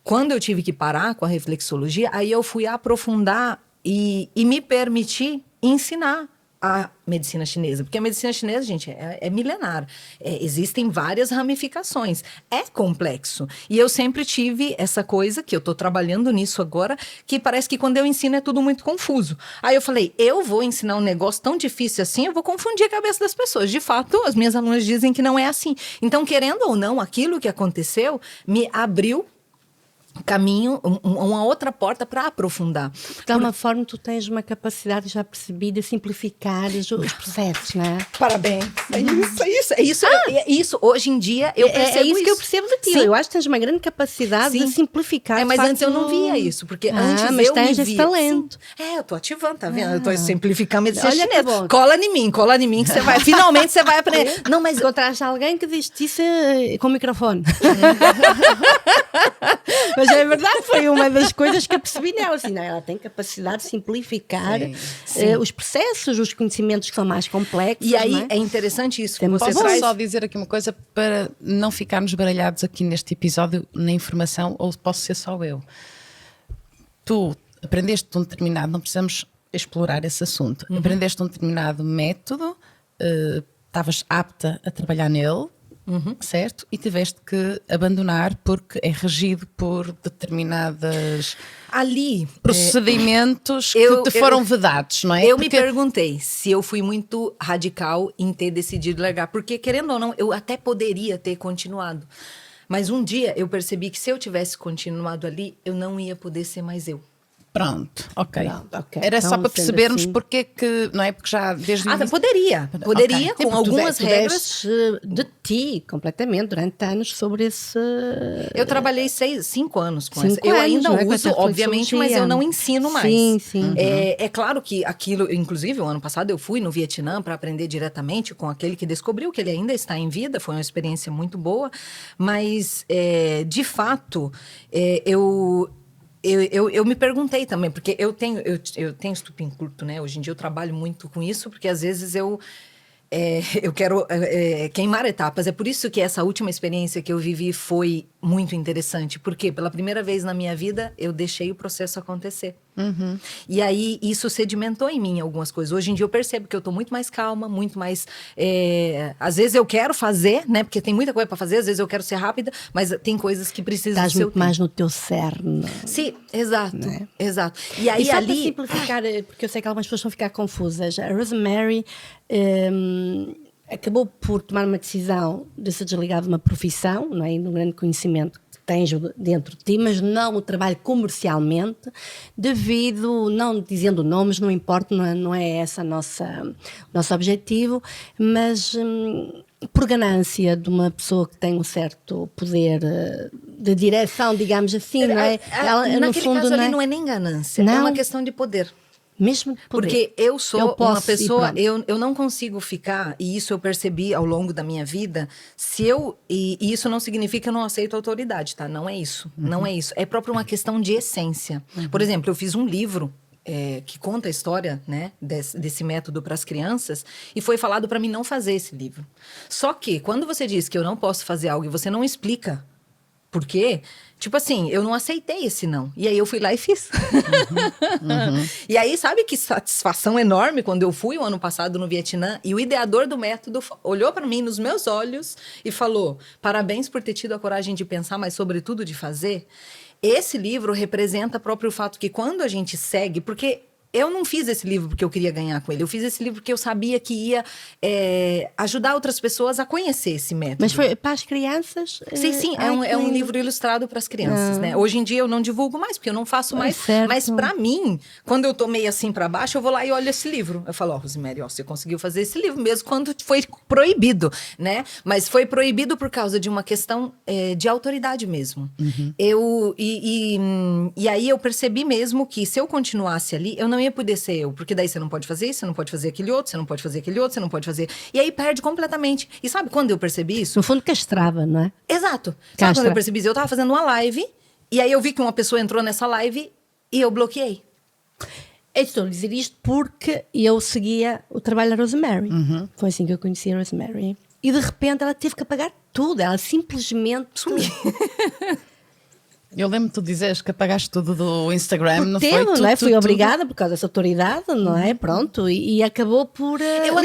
Quando eu tive que parar com a reflexologia, aí eu fui aprofundar e me permitir ensinar a medicina chinesa. Porque a medicina chinesa, gente, é milenar. Existem várias ramificações. É complexo. E eu sempre tive essa coisa, que eu tô trabalhando nisso agora, que parece que quando eu ensino é tudo muito confuso. Aí eu falei, eu vou ensinar um negócio tão difícil assim, eu vou confundir a cabeça das pessoas. De fato, as minhas alunas dizem que não é assim. Então, querendo ou não, aquilo que aconteceu me abriu caminho, uma outra porta para aprofundar. De alguma forma, tu tens uma capacidade, já percebi, de simplificar os processos, não é? Parabéns. É isso. Hoje em dia eu percebo É isso que eu percebo de ti. Sim. Eu acho que tens uma grande capacidade de simplificar. Mas de antes eu facto. não via isso, porque antes mas eu tens me esse via. talento. Sim. Eu tô ativando, tá vendo? Eu tô simplificando medicina Olha que chinesa. bom. Cola em mim que você vai, finalmente você vai aprender. Não, mas Encontraste alguém que diz isso com o microfone. Mas é verdade, foi uma das coisas que eu percebi nela. Assim, não, ela tem capacidade de simplificar os processos, os conhecimentos que são mais complexos. E aí não é? é interessante isso. Tem Você Posso traz... só dizer aqui uma coisa para não ficarmos baralhados aqui neste episódio na informação, ou posso ser só eu? Tu aprendeste um determinado, não precisamos explorar esse assunto, aprendeste um determinado método, estavas apta a trabalhar nele, certo? E tiveste que abandonar porque é regido por determinadas Ali, procedimentos que te foram vedados, não é? Eu me perguntei se eu fui muito radical em ter decidido largar, porque querendo ou não, eu até poderia ter continuado. Mas um dia eu percebi que se eu tivesse continuado ali, eu não ia poder ser mais eu. Pronto, ok. ok. Era Então, só para sendo percebermos assim- porque que, não é? Porque já desde o início- Poderia Ok. com algumas regras. De ti, completamente, durante anos, sobre esse... Eu trabalhei 5 anos com 5 essa. Eu anos, ainda não é? Com uso, essa obviamente, mas eu não ensino mais. Sim, sim. É claro que aquilo, inclusive, o ano passado eu fui no Vietnã para aprender diretamente com aquele que descobriu que ele ainda está em vida. Foi uma experiência muito boa, mas de fato, eu me perguntei também, porque eu tenho estupim curto, né? Hoje em dia eu trabalho muito com isso, porque às vezes eu quero queimar etapas. É por isso que essa última experiência que eu vivi foi muito interessante, porque pela primeira vez na minha vida eu deixei o processo acontecer. E aí isso sedimentou em mim algumas coisas. Hoje em dia eu percebo que eu tô muito mais calma, muito mais... às vezes eu quero fazer, né? Porque tem muita coisa para fazer, às vezes eu quero ser rápida, mas tem coisas que precisam Estás do seu muito mais no teu cerne. Sim, exato, exato. E E aí só ali... para simplificar, porque eu sei que algumas pessoas vão ficar confusas, a Rosemary acabou por tomar uma decisão de se desligar de uma profissão, não é? E de um grande conhecimento que tens dentro de ti, mas não o trabalho comercialmente, devido, não dizendo nomes, não importa, não é esse o nosso objetivo, mas por ganância de uma pessoa que tem um certo poder de direção, digamos assim, não é? Ela, no Naquele fundo, caso ali não não é nem ganância, é Não. uma questão de poder. Mesmo de poder. Porque eu sou Eu posso uma ir pessoa, pronto. eu não consigo ficar, e isso eu percebi ao longo da minha vida, e isso não significa que eu não aceito autoridade, tá? Não é isso, não é isso. É próprio uma questão de essência. Por exemplo, eu fiz um livro que conta a história, né, desse método para as crianças, e foi falado para mim não fazer esse livro. Só que, quando você diz que eu não posso fazer algo e você não explica por quê, tipo assim, eu não aceitei esse não. E aí eu fui lá e fiz. E aí, sabe que satisfação enorme quando eu fui o ano passado no Vietnã e o ideador do método olhou para mim nos meus olhos e falou: parabéns por ter tido a coragem de pensar, mas sobretudo de fazer. Esse livro representa o próprio fato que quando a gente segue, porque eu não fiz esse livro porque eu queria ganhar com ele. Eu fiz esse livro porque eu sabia que ia ajudar outras pessoas a conhecer esse método. Mas foi para as crianças? Sim, é um livro ilustrado para as crianças, né? Hoje em dia eu não divulgo mais, porque eu não faço mais. Certo. Mas para mim, quando eu tô meio assim para baixo, eu vou lá e olho esse livro. Eu falo, Rosemary, você conseguiu fazer esse livro mesmo quando foi proibido, né? Mas foi proibido por causa de uma questão de autoridade mesmo. E aí eu percebi mesmo que se eu continuasse ali, eu não ia poder ser eu, porque daí você não pode fazer isso, você não pode fazer aquele outro, você não pode fazer aquele outro, você não pode fazer... E aí perde completamente. E sabe quando eu percebi isso? No fundo, castrava, não é? Exato. Sabe Castra. quando eu percebi isso? Eu tava fazendo uma live, e aí eu vi que uma pessoa entrou nessa live e eu bloqueei. Eu estou a dizer isto porque eu seguia o trabalho da Rosemary. Foi assim que eu conheci a Rosemary. E de repente ela teve que apagar tudo. Ela simplesmente... Eu lembro-me de tu dizeres que apagaste tudo do Instagram, não foi? Teve, não é? Fui Tudo. obrigada por causa dessa autoridade, não é? Pronto, e acabou por Eu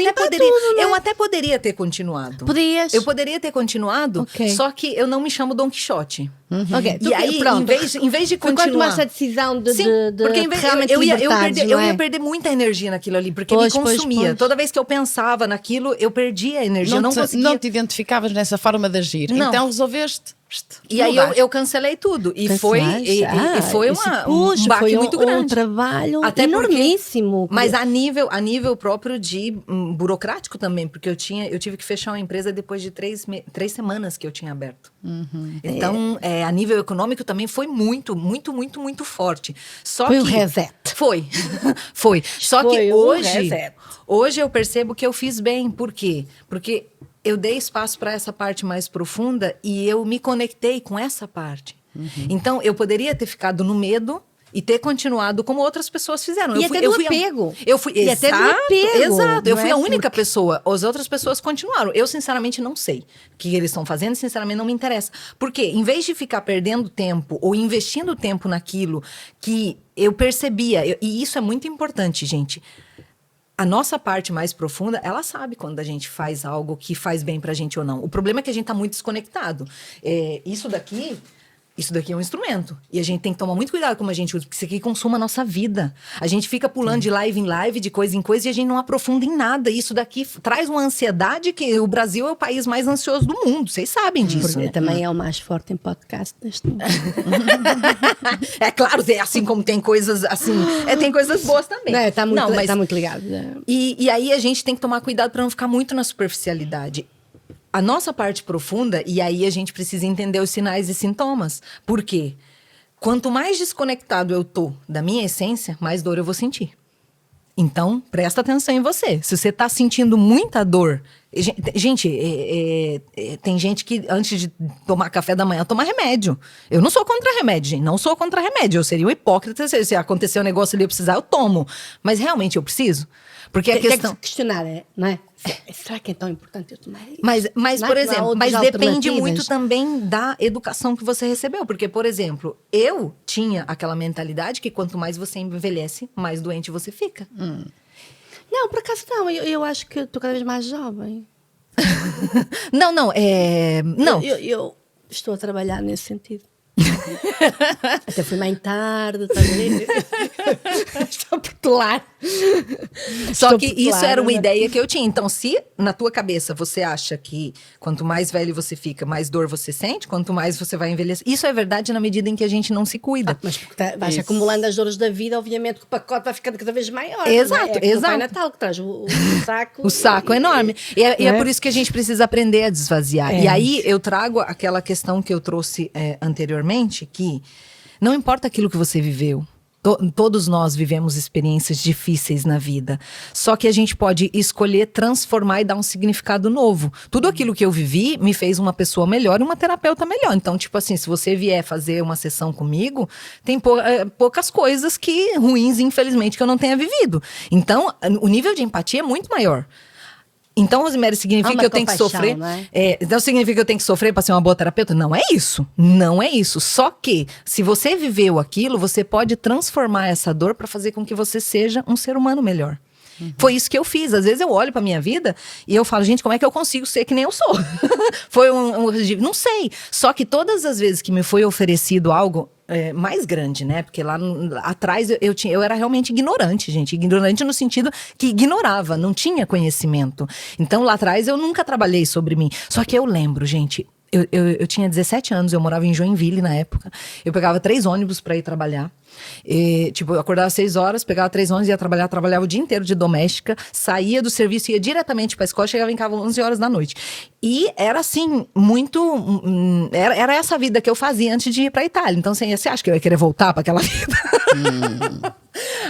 até poderia ter continuado. Podias. Eu poderia ter continuado, Ok. só que eu não me chamo Don Quixote. Ok, E aí, pronto. em vez de Foi quando continuar... tomaste a decisão de Porque em vez, realmente eu libertares, não é? ia perder muita energia naquilo ali, porque Pois, me pois, consumia. pois. Toda vez que eu pensava naquilo, eu perdia a energia, eu não conseguia. Não te identificavas nessa forma de agir. Não. Então resolveste. E aí mudar. eu cancelei tudo. E foi um baque foi muito um grande. trabalho Até porque- enormíssimo. Mas a nível próprio de burocrático também, porque eu tive que fechar uma empresa depois de 3 semanas que eu tinha aberto. Então, a nível econômico também foi muito, muito, muito, muito forte. Só Foi que um reset. Foi. Só Foi que um hoje reset. eu percebo que eu fiz bem. Por quê? Porque eu dei espaço para essa parte mais profunda e eu me conectei com essa parte. Então, eu poderia ter ficado no medo e ter continuado como outras pessoas fizeram. E até do apego. E até do apego, Exato. Eu não fui é? a única pessoa. As outras pessoas continuaram. Eu, sinceramente, não sei o que eles estão fazendo. Sinceramente, não me interessa. Porque, em vez de ficar perdendo tempo ou investindo tempo naquilo que eu percebia... E isso é muito importante, gente. A nossa parte mais profunda, ela sabe quando a gente faz algo que faz bem pra gente ou não. O problema é que a gente tá muito desconectado. Isso daqui é um instrumento. E a gente tem que tomar muito cuidado como a gente usa, porque isso aqui consuma a nossa vida. A gente fica pulando de live em live, de coisa em coisa, e a gente não aprofunda em nada. Isso daqui traz uma ansiedade que o Brasil é o país mais ansioso do mundo. Vocês sabem disso, Porque né? também é o mais forte em podcast neste momento. É claro, assim como tem coisas assim, tem coisas boas também. Está muito ligado. E aí a gente tem que tomar cuidado para não ficar muito na superficialidade. A nossa parte profunda, e aí a gente precisa entender os sinais e sintomas. Por quê? Quanto mais desconectado eu tô da minha essência, mais dor eu vou sentir. Então, presta atenção em você. Se você tá sentindo muita dor... Gente, tem gente que antes de tomar café da manhã toma remédio. Eu não sou contra remédio, gente. Não sou contra remédio. Eu seria um hipócrita se acontecer um negócio ali eu precisar, eu tomo. Mas realmente eu preciso? Porque a questão... Tem que questionar, não é? Será que é tão importante eu tomar isso? Mas Não por é que não há exemplo, outras mas depende alternativas? muito também da educação que você recebeu. Porque, por exemplo, eu tinha aquela mentalidade que quanto mais você envelhece, mais doente você fica. Não, por acaso não. Eu acho que estou cada vez mais jovem. Não. Não. Eu estou a trabalhar nesse sentido. Até fui mãe tarde, estás a ver? Estou a protelar. Só que Estou isso era uma né? ideia que eu tinha. Então, se na tua cabeça você acha que quanto mais velho você fica, mais dor você sente, quanto mais você vai envelhecer. Isso é verdade na medida em que a gente não se cuida. Mas porque vais Isso. acumulando as dores da vida, obviamente que o pacote vai ficando cada vez maior. Exato, não é? exato. O Pai Natal que traz o saco. O saco é enorme. E é Né? por isso que a gente precisa aprender a desvaziar. É. E aí eu trago aquela questão que eu trouxe anteriormente, que não importa aquilo que você viveu. Todos nós vivemos experiências difíceis na vida. Só que a gente pode escolher transformar e dar um significado novo. Tudo aquilo que eu vivi me fez uma pessoa melhor e uma terapeuta melhor. Então, tipo assim, se você vier fazer uma sessão comigo, tem poucas coisas ruins, infelizmente, que eu não tenha vivido. Então, o nível de empatia é muito maior. Então, Rosemary, significa que eu tenho que sofrer? Não é? Então, significa que eu tenho que sofrer para ser uma boa terapeuta? Não é isso. Não é isso. Só que, se você viveu aquilo, você pode transformar essa dor para fazer com que você seja um ser humano melhor. Foi isso que eu fiz. Às vezes eu olho pra minha vida e eu falo, gente, como é que eu consigo ser que nem eu sou? Foi não sei. Só que todas as vezes que me foi oferecido algo mais grande, né? Porque lá atrás eu era realmente ignorante, gente. Ignorante no sentido que ignorava, não tinha conhecimento. Então lá atrás eu nunca trabalhei sobre mim. Só que eu lembro, gente, eu tinha 17 anos, eu morava em Joinville na época. Eu pegava 3 ônibus pra ir trabalhar. Eu acordava às 6 horas, pegava 3 ônibus, ia trabalhar, trabalhava o dia inteiro de doméstica, saía do serviço, ia diretamente pra escola, chegava em casa às 11 horas da noite. E era assim, muito... Era essa vida que eu fazia antes de ir pra Itália. Então, você acha que eu ia querer voltar pra aquela vida?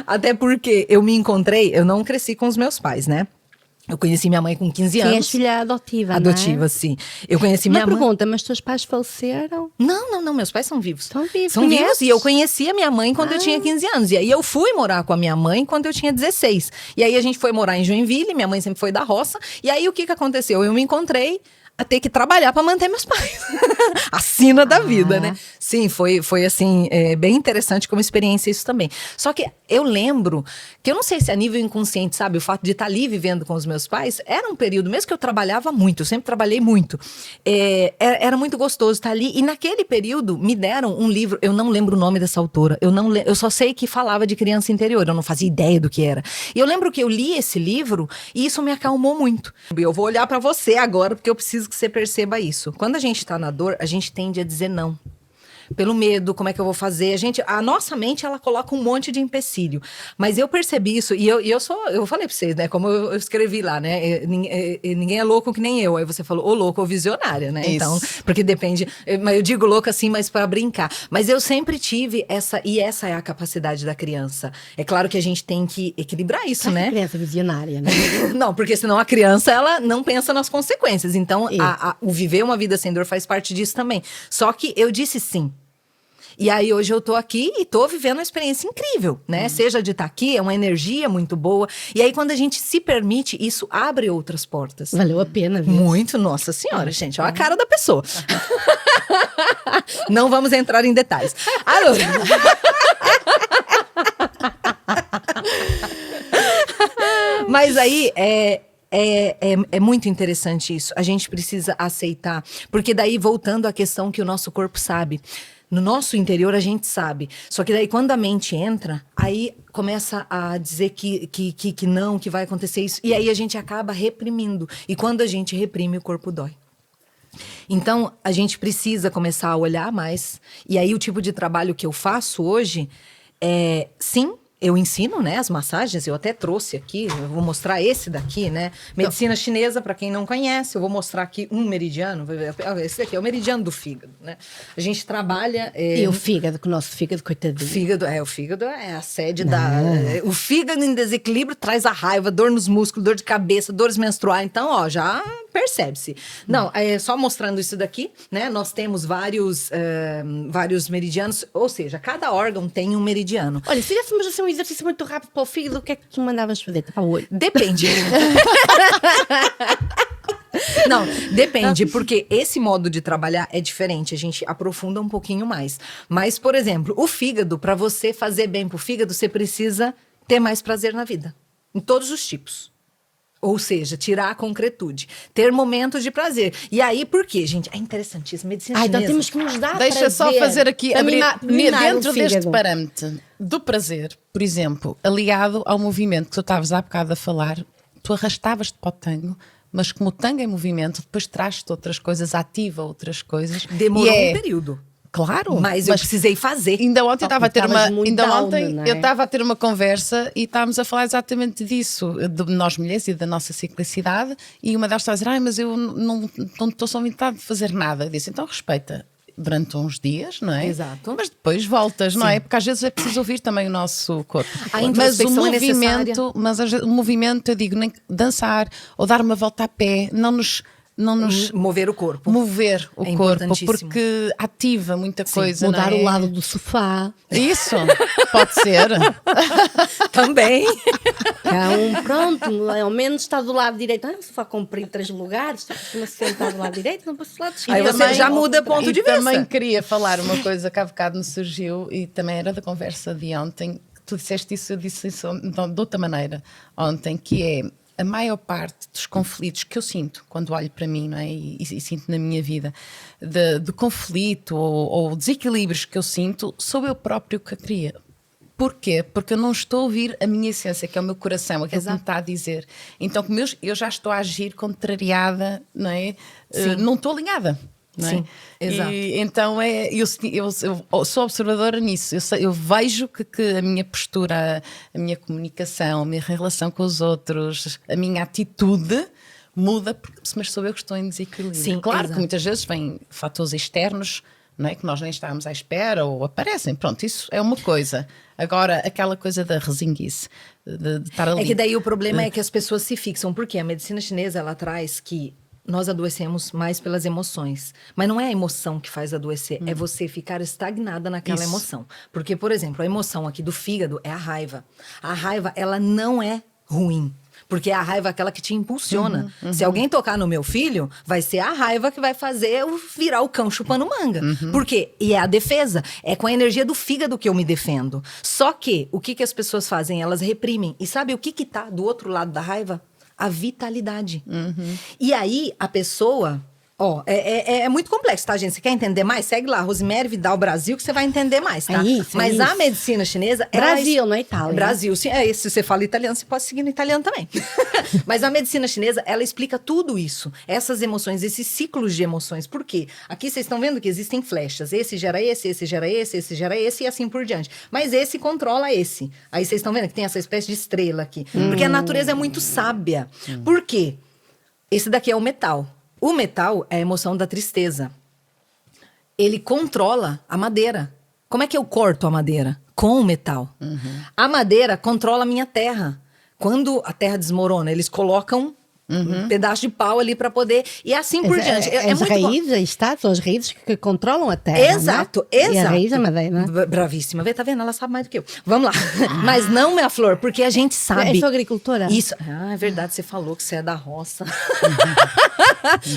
Até porque eu não cresci com os meus pais, né? Eu conheci minha mãe com 15 anos. Sim, és filha adotiva, Adotiva, não é? sim. Eu conheci minha mãe... pergunta, mas teus pais faleceram? Não, meus pais são vivos. Estão vivos, São vivos, conheces? e eu conheci a minha mãe quando eu tinha 15 anos. E aí eu fui morar com a minha mãe quando eu tinha 16. E aí a gente foi morar em Joinville, minha mãe sempre foi da roça. E aí o que aconteceu? Eu me encontrei a ter que trabalhar para manter meus pais. A sina da vida, né? Sim, foi assim, bem interessante como experiência isso também. Só que eu lembro que eu não sei se a nível inconsciente, sabe, o fato de estar ali vivendo com os meus pais, era um período, mesmo que eu trabalhava muito, eu sempre trabalhei muito, era muito gostoso estar ali. E naquele período me deram um livro, eu não lembro o nome dessa autora, eu só sei que falava de criança interior, eu não fazia ideia do que era. E eu lembro que eu li esse livro e isso me acalmou muito. Eu vou olhar para você agora, porque eu preciso que você perceba isso. Quando a gente tá na dor, a gente tende a dizer não. Pelo medo, como é que eu vou fazer? A nossa mente, ela coloca um monte de empecilho. Mas eu percebi isso, e eu falei pra vocês, né? Como eu escrevi lá, né? Ninguém é louco que nem eu. Aí você falou, ou louco ou visionária, né? Isso. Então, porque depende. Mas eu digo louca assim, mas para brincar. Mas eu sempre tive e essa é a capacidade da criança. É claro que a gente tem que equilibrar isso, né? Criança visionária, né? Não, porque senão a criança, ela não pensa nas consequências. Então, o viver uma vida sem dor faz parte disso também. Só que eu disse sim. E aí hoje eu tô aqui e tô vivendo uma experiência incrível, né? Seja de estar aqui, é uma energia muito boa. E aí quando a gente se permite, isso abre outras portas. Valeu a pena, viu? Muito, nossa senhora, gente. Olha a cara da pessoa. Não vamos entrar em detalhes. Alô? Mas aí, é muito interessante isso. A gente precisa aceitar. Porque daí, voltando à questão que o nosso corpo sabe. No nosso interior, a gente sabe. Só que daí, quando a mente entra, aí começa a dizer que não, que vai acontecer isso. E aí, a gente acaba reprimindo. E quando a gente reprime, o corpo dói. Então, a gente precisa começar a olhar mais. E aí, o tipo de trabalho que eu faço hoje sim, eu ensino, né, as massagens, eu até trouxe aqui, eu vou mostrar esse daqui, né, medicina chinesa, para quem não conhece, eu vou mostrar aqui um meridiano, esse daqui é o meridiano do fígado, né, a gente trabalha... E o fígado, que o nosso fígado, coitadinho. O fígado é a sede o fígado em desequilíbrio traz a raiva, dor nos músculos, dor de cabeça, dores menstruais, então, ó, já percebe-se. Não, só mostrando isso daqui, né, nós temos vários meridianos, ou seja, cada órgão tem um meridiano. Olha, se fizéssemos assim um exercício muito rápido para o fígado, o que é que tu mandavas fazer? Para o olho? Depende. Não, depende, porque esse modo de trabalhar é diferente, a gente aprofunda um pouquinho mais. Mas, por exemplo, o fígado, para você fazer bem pro fígado, você precisa ter mais prazer na vida, em todos os tipos. Ou seja, tirar a concretude. Ter momentos de prazer. E aí, por quê, gente? É interessantíssimo. Medicina chinesa. Então temos que nos dar Deixa prazer. só fazer aqui, abrir mimar dentro o fígado. deste parâmetro do prazer, por exemplo, aliado ao movimento que tu estavas há bocado a falar, tu arrastavas-te para o tango, mas como o tango é movimento, depois traz-te outras coisas, ativa outras coisas. Demorou um período. Claro, mas eu precisei fazer. Ainda ontem estava a ter eu estava a ter uma conversa e estávamos a falar exatamente disso, de nós mulheres e da nossa ciclicidade, e uma delas estava a dizer, mas eu não estou só vontade de fazer nada. Eu disse, então respeita durante uns dias, não é? Exato. Mas depois voltas, não é? Porque às vezes é preciso ouvir também o nosso corpo. Mas o movimento, o movimento, eu digo, nem dançar ou dar uma volta a pé, não nos mover o corpo. Mover o corpo, porque ativa muita coisa. Mudar não é? o lado do sofá. Isso, pode ser. Também. Pronto, ao menos está do lado direito. O sofá comprei 3 lugares, se sentar do lado direito, não posso do lado esquerdo. Aí você já muda ponto de vista. Também queria falar uma coisa que há bocado me surgiu e também era da conversa de ontem. Tu disseste isso, eu disse isso de outra maneira ontem, que é a maior parte dos conflitos que eu sinto quando olho para mim, não é? E sinto na minha vida, de conflito ou desequilíbrios que eu sinto, sou eu próprio que a cria. Porquê? Porque eu não estou a ouvir a minha essência, que é o meu coração, aquilo que me está a dizer. Então, como eu já estou a agir contrariada, não é? Não estou alinhada. Não é? Sim, exato. E, então eu sou observadora nisso. Eu vejo que a minha postura, a minha comunicação, a minha relação com os outros, a minha atitude muda, mas sou eu que estou em desequilíbrio. Sim, claro exato. que muitas vezes vêm fatores externos, não é? Que nós nem estávamos à espera ou aparecem. Pronto, isso é uma coisa. Agora, aquela coisa da resinguice, de estar ali. É que daí o problema é que as pessoas se fixam, porque a medicina chinesa, ela traz que nós adoecemos mais pelas emoções. Mas não é a emoção que faz adoecer, é você ficar estagnada naquela emoção. Porque, por exemplo, a emoção aqui do fígado é a raiva. A raiva, ela não é ruim. Porque a raiva é aquela que te impulsiona. Se alguém tocar no meu filho, vai ser a raiva que vai fazer eu virar o cão chupando manga. Por quê? E é a defesa. É com a energia do fígado que eu me defendo. Só que, o que as pessoas fazem? Elas reprimem. E sabe o que tá do outro lado da raiva? A vitalidade. E aí, a pessoa... Ó, é muito complexo, tá, gente? Você quer entender mais? Segue lá, Rosemary Vidal Brasil, que você vai entender mais, tá? Mas a medicina chinesa... Brasil, não é Itália. Brasil, sim. Se você fala italiano, você pode seguir no italiano também. Mas a medicina chinesa, ela explica tudo isso. Essas emoções, esses ciclos de emoções. Por quê? Aqui vocês estão vendo que existem flechas. Esse gera esse gera esse gera esse e assim por diante. Mas esse controla esse. Aí vocês estão vendo que tem essa espécie de estrela aqui. Porque a natureza é muito sábia. Por quê? Esse daqui é o metal. O metal é a emoção da tristeza. Ele controla a madeira. Como é que eu corto a madeira? Com o metal. A madeira controla a minha terra. Quando a terra desmorona, eles colocam um pedaço de pau ali para poder... E assim por diante. As raízes, tá? São as raízes que controlam a terra, exato, né? exato. E a raiz é a madeira, né? Bravíssima. Vê, tá vendo? Ela sabe mais do que eu. Vamos lá. Mas não, minha flor, porque a gente sabe... Eu sou agricultora. Isso. É verdade, você falou que você é da roça.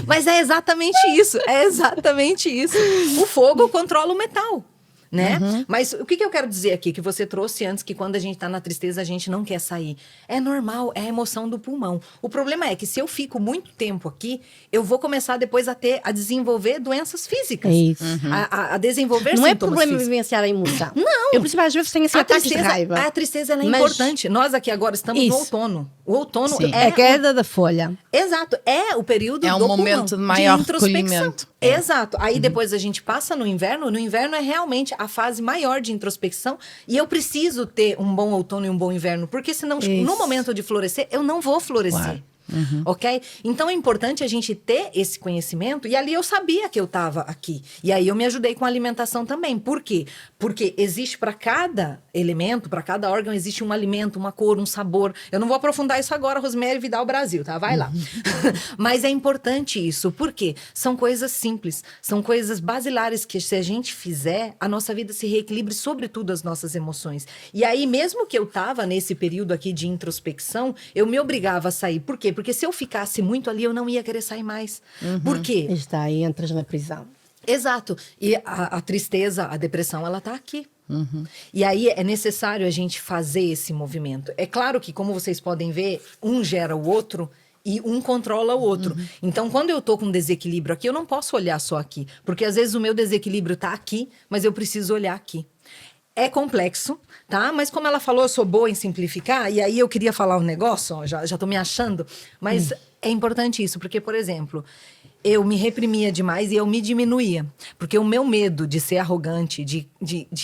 Mas é exatamente isso. É exatamente isso. O fogo controla o metal. Né? Mas o que eu quero dizer aqui, que você trouxe antes, que quando a gente tá na tristeza, a gente não quer sair. É normal, é a emoção do pulmão. O problema é que se eu fico muito tempo aqui, eu vou começar depois a desenvolver doenças físicas. É isso. A desenvolver não sintomas é problema físicos. vivenciar a emoção. Não. Eu, principalmente, às vezes tenho assim, ataques de raiva. A tristeza, ela é Mas- importante. Nós aqui agora estamos no outono. O outono Sim. É a queda da folha. Exato, é o período É um do momento pulmão, de maior introspecção. recolhimento. Exato. Aí depois a gente passa no inverno é realmente a fase maior de introspecção e eu preciso ter um bom outono e um bom inverno, porque senão no momento de florescer eu não vou florescer. Claro. Ok? Então é importante a gente ter esse conhecimento. E ali eu sabia que eu estava aqui. E aí eu me ajudei com a alimentação também. Por quê? Porque existe para cada elemento, para cada órgão, existe um alimento, uma cor, um sabor. Eu não vou aprofundar isso agora, Rosemary Vidal Brasil, tá? Vai lá. Mas é importante isso. Por quê? São coisas simples. São coisas basilares que se a gente fizer, a nossa vida se reequilibre, sobretudo as nossas emoções. E aí, mesmo que eu estava nesse período aqui de introspecção, eu me obrigava a sair. Por quê? Porque se eu ficasse muito ali, eu não ia querer sair mais. Por quê? Está aí, entras na prisão. Exato. E a tristeza, a depressão, ela tá aqui. E aí é necessário a gente fazer esse movimento. É claro que, como vocês podem ver, um gera o outro e um controla o outro. Então, quando eu tô com desequilíbrio aqui, eu não posso olhar só aqui. Porque às vezes o meu desequilíbrio tá aqui, mas eu preciso olhar aqui. É complexo, tá? Mas como ela falou, eu sou boa em simplificar. E aí eu queria falar um negócio, ó, já tô me achando. Mas é importante isso, porque, por exemplo, eu me reprimia demais e eu me diminuía. Porque o meu medo de ser arrogante, de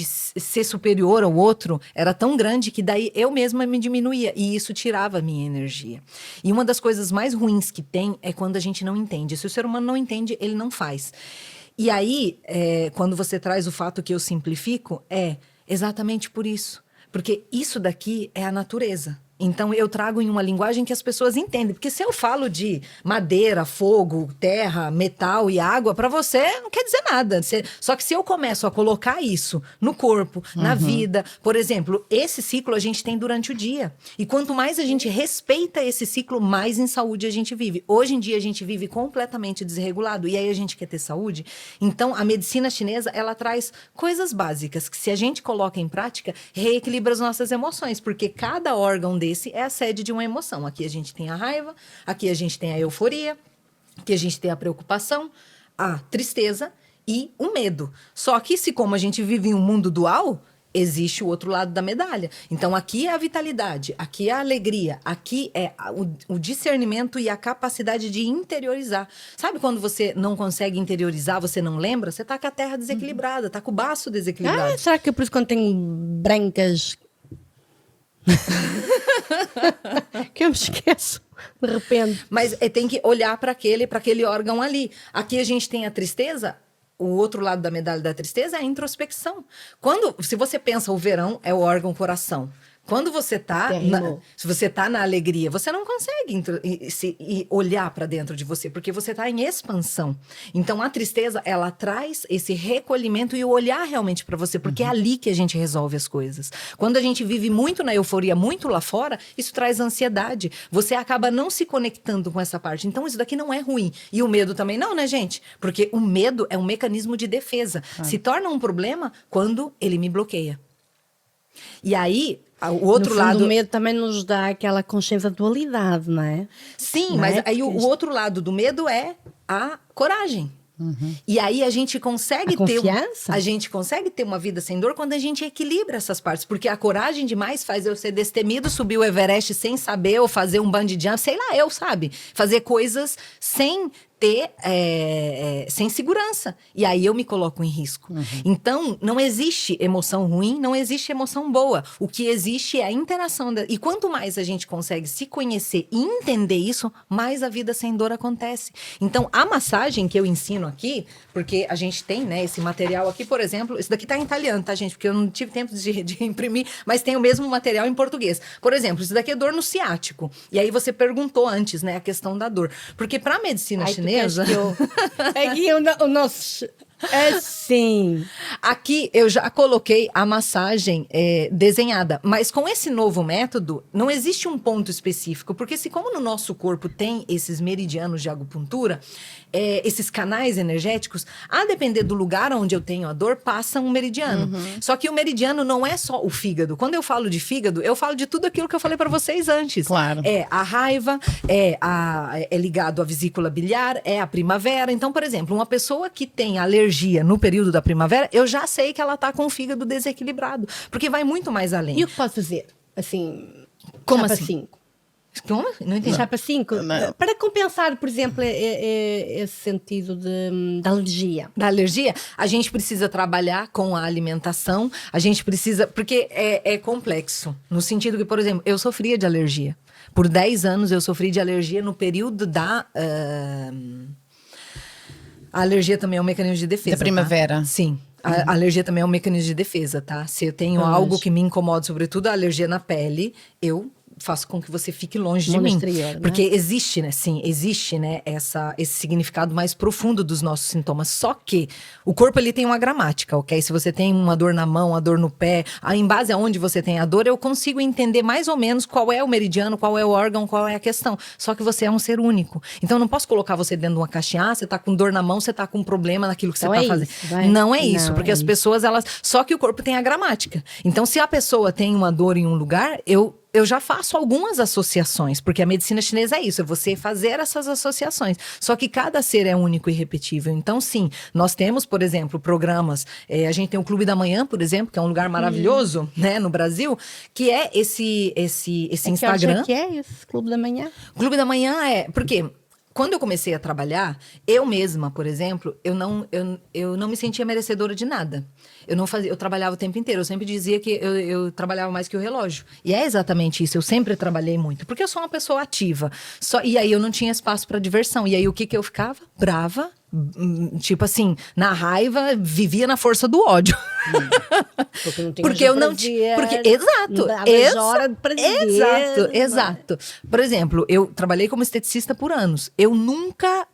ser superior ao outro, era tão grande que daí eu mesma me diminuía. E isso tirava a minha energia. E uma das coisas mais ruins que tem é quando a gente não entende. Se o ser humano não entende, ele não faz. E aí, quando você traz o fato que eu simplifico, é exatamente por isso. Porque isso daqui é a natureza. Então, eu trago em uma linguagem que as pessoas entendem. Porque se eu falo de madeira, fogo, terra, metal e água, para você não quer dizer nada. Só que se eu começo a colocar isso no corpo, na vida... Por exemplo, esse ciclo a gente tem durante o dia. E quanto mais a gente respeita esse ciclo, mais em saúde a gente vive. Hoje em dia, a gente vive completamente desregulado. E aí, a gente quer ter saúde. Então, a medicina chinesa, ela traz coisas básicas que, se a gente coloca em prática, reequilibra as nossas emoções. Porque cada órgão desse é a sede de uma emoção. Aqui a gente tem a raiva, aqui a gente tem a euforia, aqui a gente tem a preocupação, a tristeza e o medo. Só que, como a gente vive em um mundo dual, existe o outro lado da medalha. Então, aqui é a vitalidade, aqui é a alegria, aqui é o discernimento e a capacidade de interiorizar. Sabe quando você não consegue interiorizar, você não lembra? Você tá com a terra desequilibrada, tá com o baço desequilibrado. Será que é por isso quando tem brancas... que eu me esqueço de repente. Mas tem que olhar para aquele órgão ali. Aqui a gente tem a tristeza. O outro lado da medalha da tristeza é a introspecção. Se você pensa, o verão é o órgão coração. Quando você tá, se você tá na alegria, você não consegue olhar para dentro de você, porque você tá em expansão. Então, a tristeza, ela traz esse recolhimento e o olhar realmente para você, porque é ali que a gente resolve as coisas. Quando a gente vive muito na euforia, muito lá fora, isso traz ansiedade. Você acaba não se conectando com essa parte. Então, isso daqui não é ruim. E o medo também não, né, gente? Porque o medo é um mecanismo de defesa. Se torna um problema quando ele me bloqueia. E aí, o outro lado... O medo também nos dá aquela consciência de dualidade, não é? Sim, não mas é? aí o outro lado do medo é a coragem. E aí a gente consegue ter uma vida sem dor quando a gente equilibra essas partes. Porque a coragem demais faz eu ser destemido, subir o Everest sem saber, ou fazer um bungee jump, sei lá, sabe? Fazer coisas sem ter, sem segurança. E aí eu me coloco em risco. Então, não existe emoção ruim, não existe emoção boa. O que existe é a interação. E quanto mais a gente consegue se conhecer e entender isso, mais a vida sem dor acontece. Então, a massagem que eu ensino aqui, porque a gente tem, né, esse material aqui, por exemplo, esse daqui tá em italiano, tá, gente? Porque eu não tive tempo de imprimir, mas tem o mesmo material em português. Por exemplo, isso daqui é dor no ciático. E aí você perguntou antes, né, a questão da dor. Porque pra medicina chinesa... Aqui o nosso... Assim. Aqui eu já coloquei a massagem desenhada, mas com esse novo método não existe um ponto específico, porque como no nosso corpo tem esses meridianos de acupuntura, esses canais energéticos, a depender do lugar onde eu tenho a dor, passa um meridiano. Só que o meridiano não é só o fígado. Quando eu falo de fígado, eu falo de tudo aquilo que eu falei para vocês antes. Claro. É a raiva, é ligado à vesícula biliar, é a primavera. Então, por exemplo, uma pessoa que tem alergia no período da primavera, eu já sei que ela tá com o fígado desequilibrado, porque vai muito mais além. E o que pode fazer? Assim, como chapa assim? 5. Como? Não entendi. Chapa 5? Para compensar, por exemplo, esse sentido da alergia. Da alergia, a gente precisa trabalhar com a alimentação, a gente precisa... Porque é complexo, no sentido que, por exemplo, eu sofria de alergia. Por 10 anos eu sofri de alergia no período da... A alergia também é um mecanismo de defesa. Da primavera. Tá? Sim. A alergia também é um mecanismo de defesa, tá? Se eu tenho algo que me incomoda, sobretudo a alergia na pele, eu faço com que você fique longe de mim. Exterior, porque existe, né? Sim, existe, né? Esse significado mais profundo dos nossos sintomas. Só que o corpo, ele tem uma gramática, ok? Se você tem uma dor na mão, uma dor no pé, em base aonde você tem a dor, eu consigo entender mais ou menos qual é o meridiano, qual é o órgão, qual é a questão. Só que você é um ser único. Então, eu não posso colocar você dentro de uma caixinha, você tá com dor na mão, você tá com um problema naquilo que você tá fazendo. Não é isso, porque as pessoas, elas... Só que o corpo tem a gramática. Então, se a pessoa tem uma dor em um lugar, eu já faço algumas associações, porque a medicina chinesa é isso, é você fazer essas associações. Só que cada ser é único e irrepetível. Então, sim, nós temos, por exemplo, programas. A gente tem o Clube da Manhã, por exemplo, que é um lugar maravilhoso, né, no Brasil, que é esse Instagram. Que é esse Clube da Manhã? O Clube da Manhã porque quando eu comecei a trabalhar, eu mesma, por exemplo, eu não me sentia merecedora de nada. Eu trabalhava o tempo inteiro. Eu sempre dizia que eu trabalhava mais que o relógio. E é exatamente isso. Eu sempre trabalhei muito. Porque eu sou uma pessoa ativa. E aí eu não tinha espaço para diversão. E aí o que eu ficava? Brava. Tipo assim, na raiva, vivia na força do ódio. Porque não tinha porque eu não tinha. Exato. Por exemplo, eu trabalhei como esteticista por anos. Eu nunca.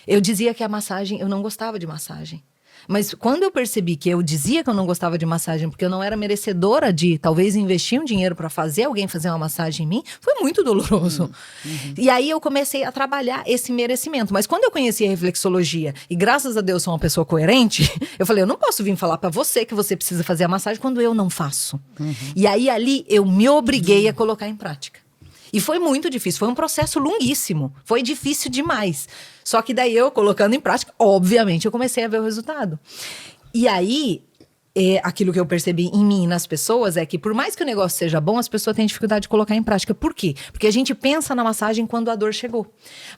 Eu dizia que a massagem, eu não gostava de massagem. Mas quando eu percebi que eu dizia que eu não gostava de massagem porque eu não era merecedora de talvez investir um dinheiro para fazer alguém fazer uma massagem em mim, foi muito doloroso. E aí eu comecei a trabalhar esse merecimento. Mas quando eu conheci a reflexologia e graças a Deus sou uma pessoa coerente, eu falei, eu não posso vir falar para você que você precisa fazer a massagem quando eu não faço. E aí ali eu me obriguei a colocar em prática. E foi muito difícil, foi um processo longuíssimo, foi difícil demais. Só que daí eu, colocando em prática, obviamente, eu comecei a ver o resultado. E aí, aquilo que eu percebi em mim e nas pessoas é que por mais que o negócio seja bom, as pessoas têm dificuldade de colocar em prática. Por quê? Porque a gente pensa na massagem quando a dor chegou.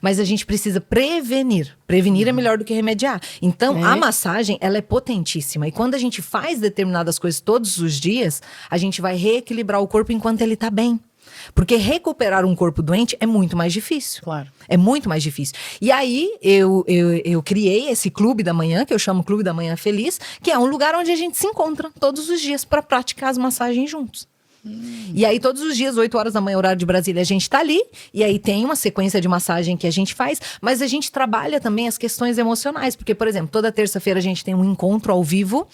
Mas a gente precisa prevenir. Prevenir é melhor do que remediar. Então, a massagem, ela é potentíssima. E quando a gente faz determinadas coisas todos os dias, a gente vai reequilibrar o corpo enquanto ele tá bem. Porque recuperar um corpo doente é muito mais difícil. Claro. É muito mais difícil. E aí, eu criei esse Clube da Manhã, que eu chamo Clube da Manhã Feliz, que é um lugar onde a gente se encontra todos os dias para praticar as massagens juntos. E aí, todos os dias, 8 horas da manhã, horário de Brasília, a gente tá ali. E aí tem uma sequência de massagem que a gente faz. Mas a gente trabalha também as questões emocionais. Porque, por exemplo, toda terça-feira a gente tem um encontro ao vivo.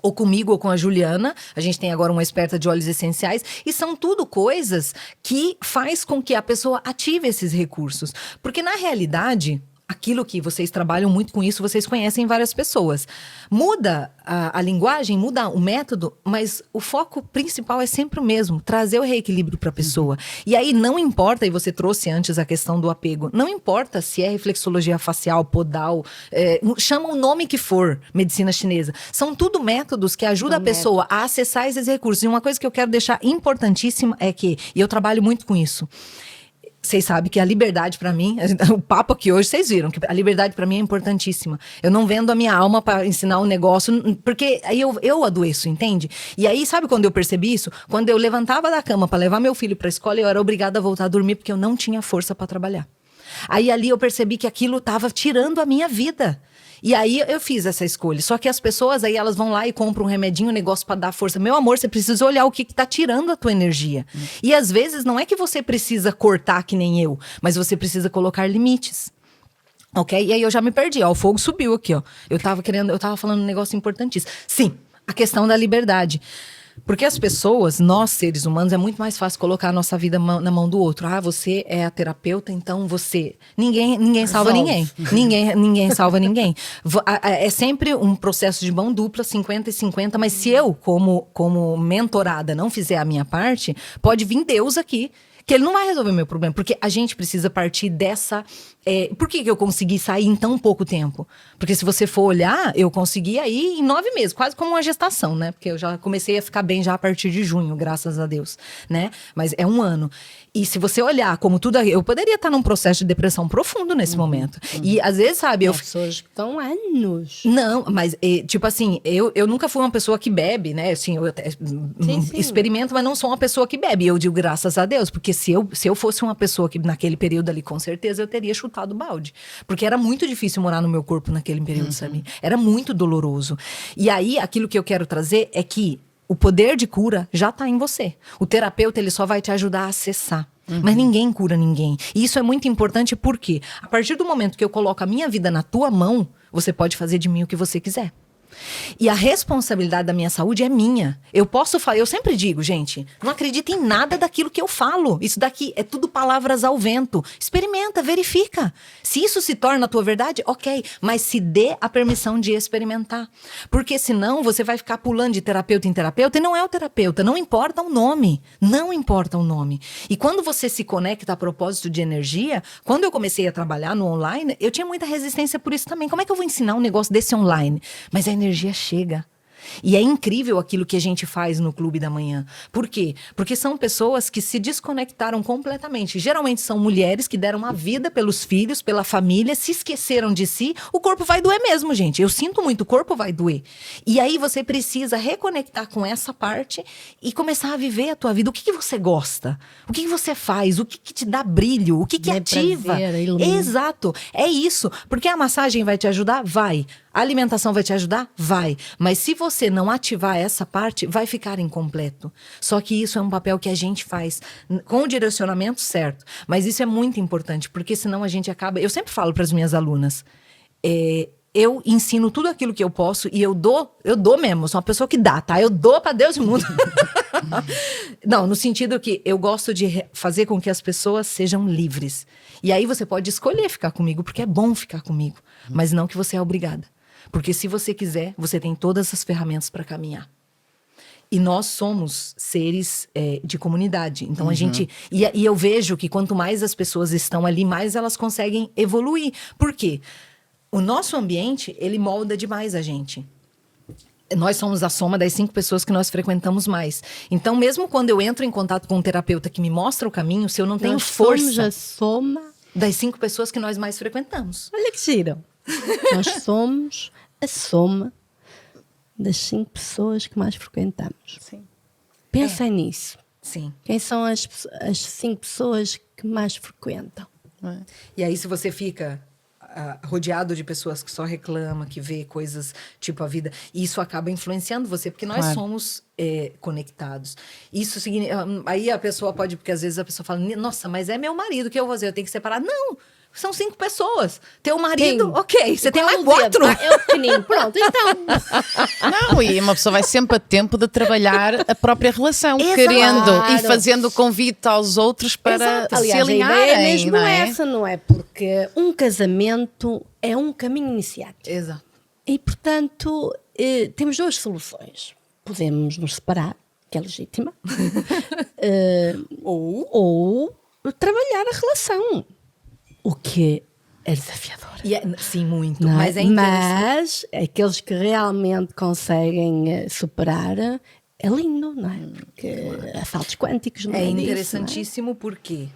Ou comigo ou com a Juliana. A gente tem agora uma experta de óleos essenciais. E são tudo coisas que faz com que a pessoa ative esses recursos. Porque, na realidade... Aquilo que vocês trabalham muito com isso, vocês conhecem várias pessoas. Muda a linguagem, muda o método, mas o foco principal é sempre o mesmo, trazer o reequilíbrio para a pessoa. E aí não importa, e você trouxe antes a questão do apego, não importa se é reflexologia facial, podal, chama o nome que for, medicina chinesa. São tudo métodos que ajudam a pessoa a acessar esses recursos. E uma coisa que eu quero deixar importantíssima é que, e eu trabalho muito com isso, vocês sabem que a liberdade pra mim, o papo aqui hoje, vocês viram que a liberdade pra mim é importantíssima. Eu não vendo a minha alma pra ensinar um negócio, porque aí eu adoeço, entende? E aí, sabe quando eu percebi isso? Quando eu levantava da cama pra levar meu filho pra escola, eu era obrigada a voltar a dormir porque eu não tinha força pra trabalhar. Aí ali eu percebi que aquilo tava tirando a minha vida. E aí eu fiz essa escolha. Só que as pessoas aí, elas vão lá e compram um remedinho, um negócio pra dar força. Meu amor, você precisa olhar o que tá tirando a tua energia. E às vezes não é que você precisa cortar que nem eu, mas você precisa colocar limites. Ok? E aí eu já me perdi, ó. O fogo subiu aqui, ó. Eu tava falando um negócio importantíssimo. Sim, a questão da liberdade. Porque as pessoas, nós seres humanos, é muito mais fácil colocar a nossa vida na mão do outro. Ah, você é a terapeuta, então você... Ninguém salva ninguém. Ninguém salva ninguém. É sempre um processo de mão dupla, 50 e 50, mas se eu, como mentorada, não fizer a minha parte, pode vir Deus aqui, que ele não vai resolver meu problema, porque a gente precisa partir dessa... por que eu consegui sair em tão pouco tempo? Porque se você for olhar, eu consegui aí em 9 meses, quase como uma gestação, né? Porque eu já comecei a ficar bem já a partir de junho, graças a Deus, né? Mas é 1 ano. E se você olhar como tudo... Eu poderia estar num processo de depressão profundo nesse momento. E às vezes, sabe... As pessoas estão anos. Não, mas tipo assim, eu nunca fui uma pessoa que bebe, né? Assim, eu até experimento, mas não sou uma pessoa que bebe. Eu digo graças a Deus, porque se eu fosse uma pessoa que naquele período ali, com certeza, eu teria chutado o balde. Porque era muito difícil morar no meu corpo naquele período, sabe? Era muito doloroso. E aí, aquilo que eu quero trazer é que o poder de cura já está em você. O terapeuta, ele só vai te ajudar a acessar. Mas ninguém cura ninguém. E isso é muito importante porque, a partir do momento que eu coloco a minha vida na tua mão, você pode fazer de mim o que você quiser. E a responsabilidade da minha saúde é minha. Eu posso falar, eu sempre digo, gente, não acredita em nada daquilo que eu falo. Isso daqui é tudo palavras ao vento. Experimenta, verifica. Se isso se torna a tua verdade, ok. Mas se dê a permissão de experimentar. Porque senão você vai ficar pulando de terapeuta em terapeuta e não é o terapeuta. Não importa o nome. Não importa o nome. E quando você se conecta a propósito de energia, quando eu comecei a trabalhar no online, eu tinha muita resistência por isso também. Como é que eu vou ensinar um negócio desse online? Mas a energia chega. E é incrível aquilo que a gente faz no Clube da Manhã. Por quê? Porque são pessoas que se desconectaram completamente. Geralmente são mulheres que deram a vida pelos filhos, pela família, se esqueceram de si. O corpo vai doer mesmo, gente. Eu sinto muito, o corpo vai doer. E aí você precisa reconectar com essa parte e começar a viver a tua vida. O que você gosta? O que você faz? O que te dá brilho? O que ativa? Prazer, Exato. É isso. Porque a massagem vai te ajudar? Vai. A alimentação vai te ajudar? Vai. Mas se você não ativar essa parte, vai ficar incompleto. Só que isso é um papel que a gente faz com o direcionamento certo. Mas isso é muito importante, porque senão a gente acaba... Eu sempre falo para as minhas alunas, eu ensino tudo aquilo que eu posso e eu dou mesmo. Sou uma pessoa que dá, tá? Eu dou para Deus e o mundo. Não, no sentido que eu gosto de fazer com que as pessoas sejam livres. E aí você pode escolher ficar comigo, porque é bom ficar comigo. Mas não que você é obrigada. Porque se você quiser, você tem todas as ferramentas para caminhar. E nós somos seres de comunidade. Então a gente... E eu vejo que quanto mais as pessoas estão ali, mais elas conseguem evoluir. Por quê? O nosso ambiente, ele molda demais a gente. Nós somos a soma das 5 pessoas que nós frequentamos mais. Então, mesmo quando eu entro em contato com um terapeuta que me mostra o caminho, se eu não tenho força... Nós somos a soma das 5 pessoas que nós mais frequentamos. Olha que giro. Nós somos a soma das 5 pessoas que mais frequentamos. Sim. Pensem nisso. Sim. Quem são as 5 pessoas que mais frequentam? E aí, se você fica rodeado de pessoas que só reclamam, que vê coisas tipo a vida, isso acaba influenciando você, porque nós somos conectados. Isso significa. Aí a pessoa pode, porque às vezes a pessoa fala, nossa, mas é meu marido, o que eu vou fazer? Eu tenho que separar. Não! São 5 pessoas. Teu marido, ok. Você tem mais 4. É o pequenino. Pronto, então. Não, e uma pessoa vai sempre a tempo de trabalhar a própria relação, Exato. querendo e fazendo convite aos outros para Exato. se Aliás, alinharem. a ideia é mesmo não é? essa, não é? Porque um casamento é um caminho iniciado. Exato. E, portanto, temos 2 soluções. Podemos nos separar, que é legítima, ou trabalhar a relação, o que é desafiador. Sim, muito. Não é? Mas é interessante. Mas aqueles que realmente conseguem superar, é lindo, não é? Porque há saltos quânticos no É meio disso, interessantíssimo por quê?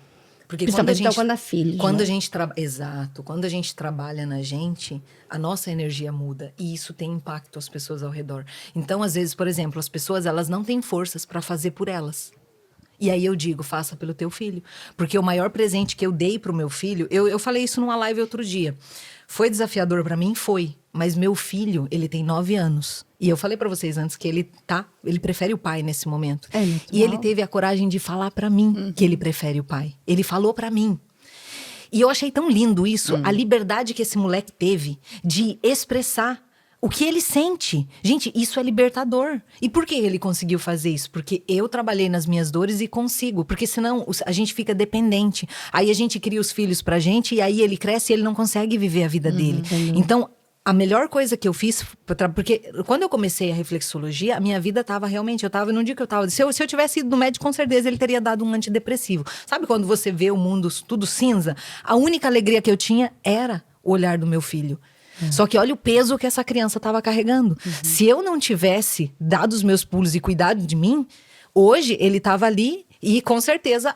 Porque Principalmente quando há filhos, quando não é? a gente exato, quando a gente trabalha na gente, a nossa energia muda e isso tem impacto às pessoas ao redor. Então, às vezes, por exemplo, as pessoas elas não têm forças para fazer por elas. E aí eu digo, faça pelo teu filho. Porque o maior presente que eu dei pro meu filho, eu falei isso numa live outro dia. Foi desafiador para mim? Foi. Mas meu filho, ele tem 9 anos. E eu falei para vocês antes que ele prefere o pai nesse momento. É natural. E ele teve a coragem de falar para mim que ele prefere o pai. Ele falou para mim. E eu achei tão lindo isso, a liberdade que esse moleque teve de expressar o que ele sente. Gente, isso é libertador. E por que ele conseguiu fazer isso? Porque eu trabalhei nas minhas dores e consigo. Porque senão a gente fica dependente. Aí a gente cria os filhos pra gente e aí ele cresce e ele não consegue viver a vida dele. Então, a melhor coisa que eu fiz, porque quando eu comecei a reflexologia, a minha vida tava realmente, no dia que eu tava, se eu tivesse ido no médico, com certeza ele teria dado um antidepressivo. Sabe quando você vê o mundo tudo cinza? A única alegria que eu tinha era o olhar do meu filho. Só que olha o peso que essa criança estava carregando. Se eu não tivesse dado os meus pulos e cuidado de mim, hoje ele estava ali e com certeza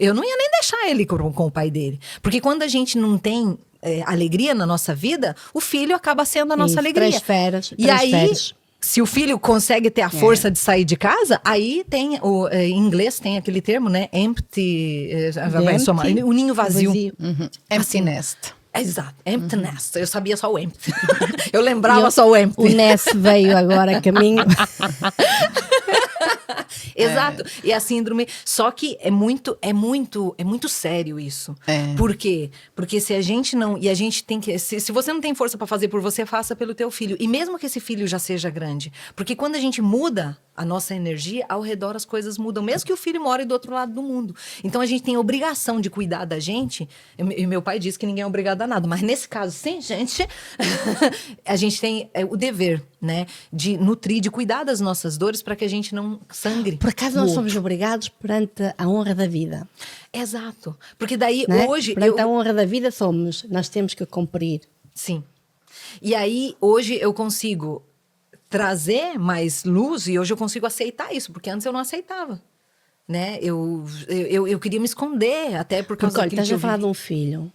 eu não ia nem deixar ele com o pai dele. Porque quando a gente não tem alegria na nossa vida, o filho acaba sendo a nossa alegria. Transferes. E aí, se o filho consegue ter a força de sair de casa, aí tem, em inglês tem aquele termo, né? Empty, o ninho vazio. Empty nest. Exato, empty nest. Eu sabia só o empty. Eu lembrava só o empty. O nest veio agora a caminho. Exato. E a síndrome. Só que é muito sério isso. Por quê? Porque se a gente não. E a gente tem que. Se você não tem força pra fazer por você, faça pelo teu filho. E mesmo que esse filho já seja grande. Porque quando a gente muda a nossa energia, ao redor as coisas mudam. Mesmo que o filho more do outro lado do mundo. Então a gente tem a obrigação de cuidar da gente. E meu pai diz que ninguém é obrigado a nada. Mas nesse caso, sim, gente. A gente tem o dever, né? De nutrir, de cuidar das nossas dores para que a gente não sangre. Por acaso nós somos obrigados perante a honra da vida. Exato. Porque daí Não é? hoje. Perante a honra da vida nós temos que cumprir. Sim. E aí hoje eu consigo trazer mais luz e hoje eu consigo aceitar isso, porque antes eu não aceitava. Né? Eu queria me esconder, até por causa Porque, olha, daquilo estás que a eu falar vi. de um filho,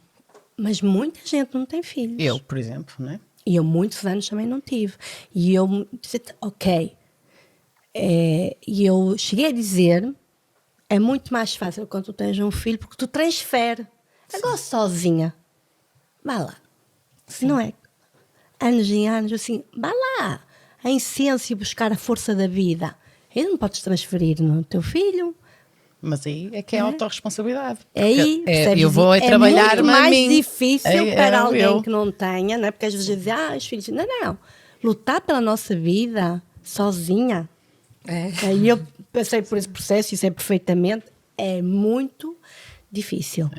mas muita gente não tem filhos. Eu, por exemplo, né? E eu muitos anos também não tive. E eu disse, ok. E eu cheguei a dizer, é muito mais fácil quando tu tens um filho, porque tu transfere. Agora sozinha, vai lá. Não é? Anos e anos, assim, vai lá. A essência, buscar a força da vida. E não podes transferir no teu filho. Mas aí é que é autorresponsabilidade. Aí, percebes? Eu vou trabalhar muito mais a mim. difícil para alguém eu. que não tenha, não é? Porque às vezes dizem, os filhos... Não. Lutar pela nossa vida sozinha. Aí eu passei por esse processo e sei perfeitamente, é muito difícil.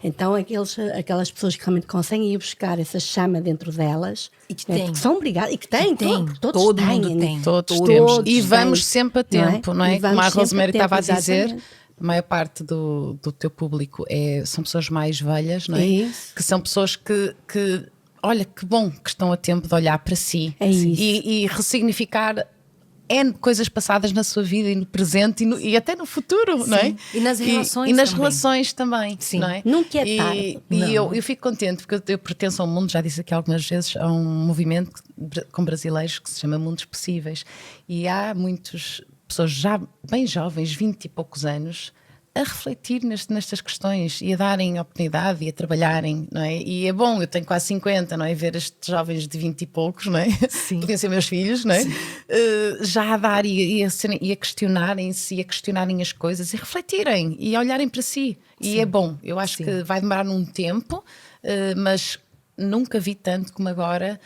Então aquelas pessoas que realmente conseguem ir buscar essa chama dentro delas, E que né? têm. Porque são obrigadas, e que têm, todos todo têm, mundo né? tem. Todos Todos temos. E têm. vamos sempre a tempo, não é? E Como vamos a sempre a Rosemary tempo, estava a dizer, exatamente. a maior parte do teu público são pessoas mais velhas, não é? Isso. Que são pessoas que olha, que bom que estão a tempo de olhar para si. É isso. E ressignificar N coisas passadas na sua vida e no presente e até no futuro, não é? E nas relações E nas também. relações também, Sim. não é? Nunca é tarde. E eu fico contente porque eu pertenço a um mundo, já disse aqui algumas vezes, a um movimento com brasileiros que se chama Mundos Possíveis. E há muitos pessoas já bem jovens, 20 e poucos anos, a refletir nestas questões e a darem oportunidade e a trabalharem, não é? E é bom, eu tenho quase 50, não é? Ver estes jovens de 20 e poucos, não é? Sim. Podiam ser meus filhos, não é? Já a dar e a questionarem-se e a questionarem as coisas e refletirem e a olharem para si. E Sim. é bom, eu acho que vai demorar um tempo, mas nunca vi tanto como agora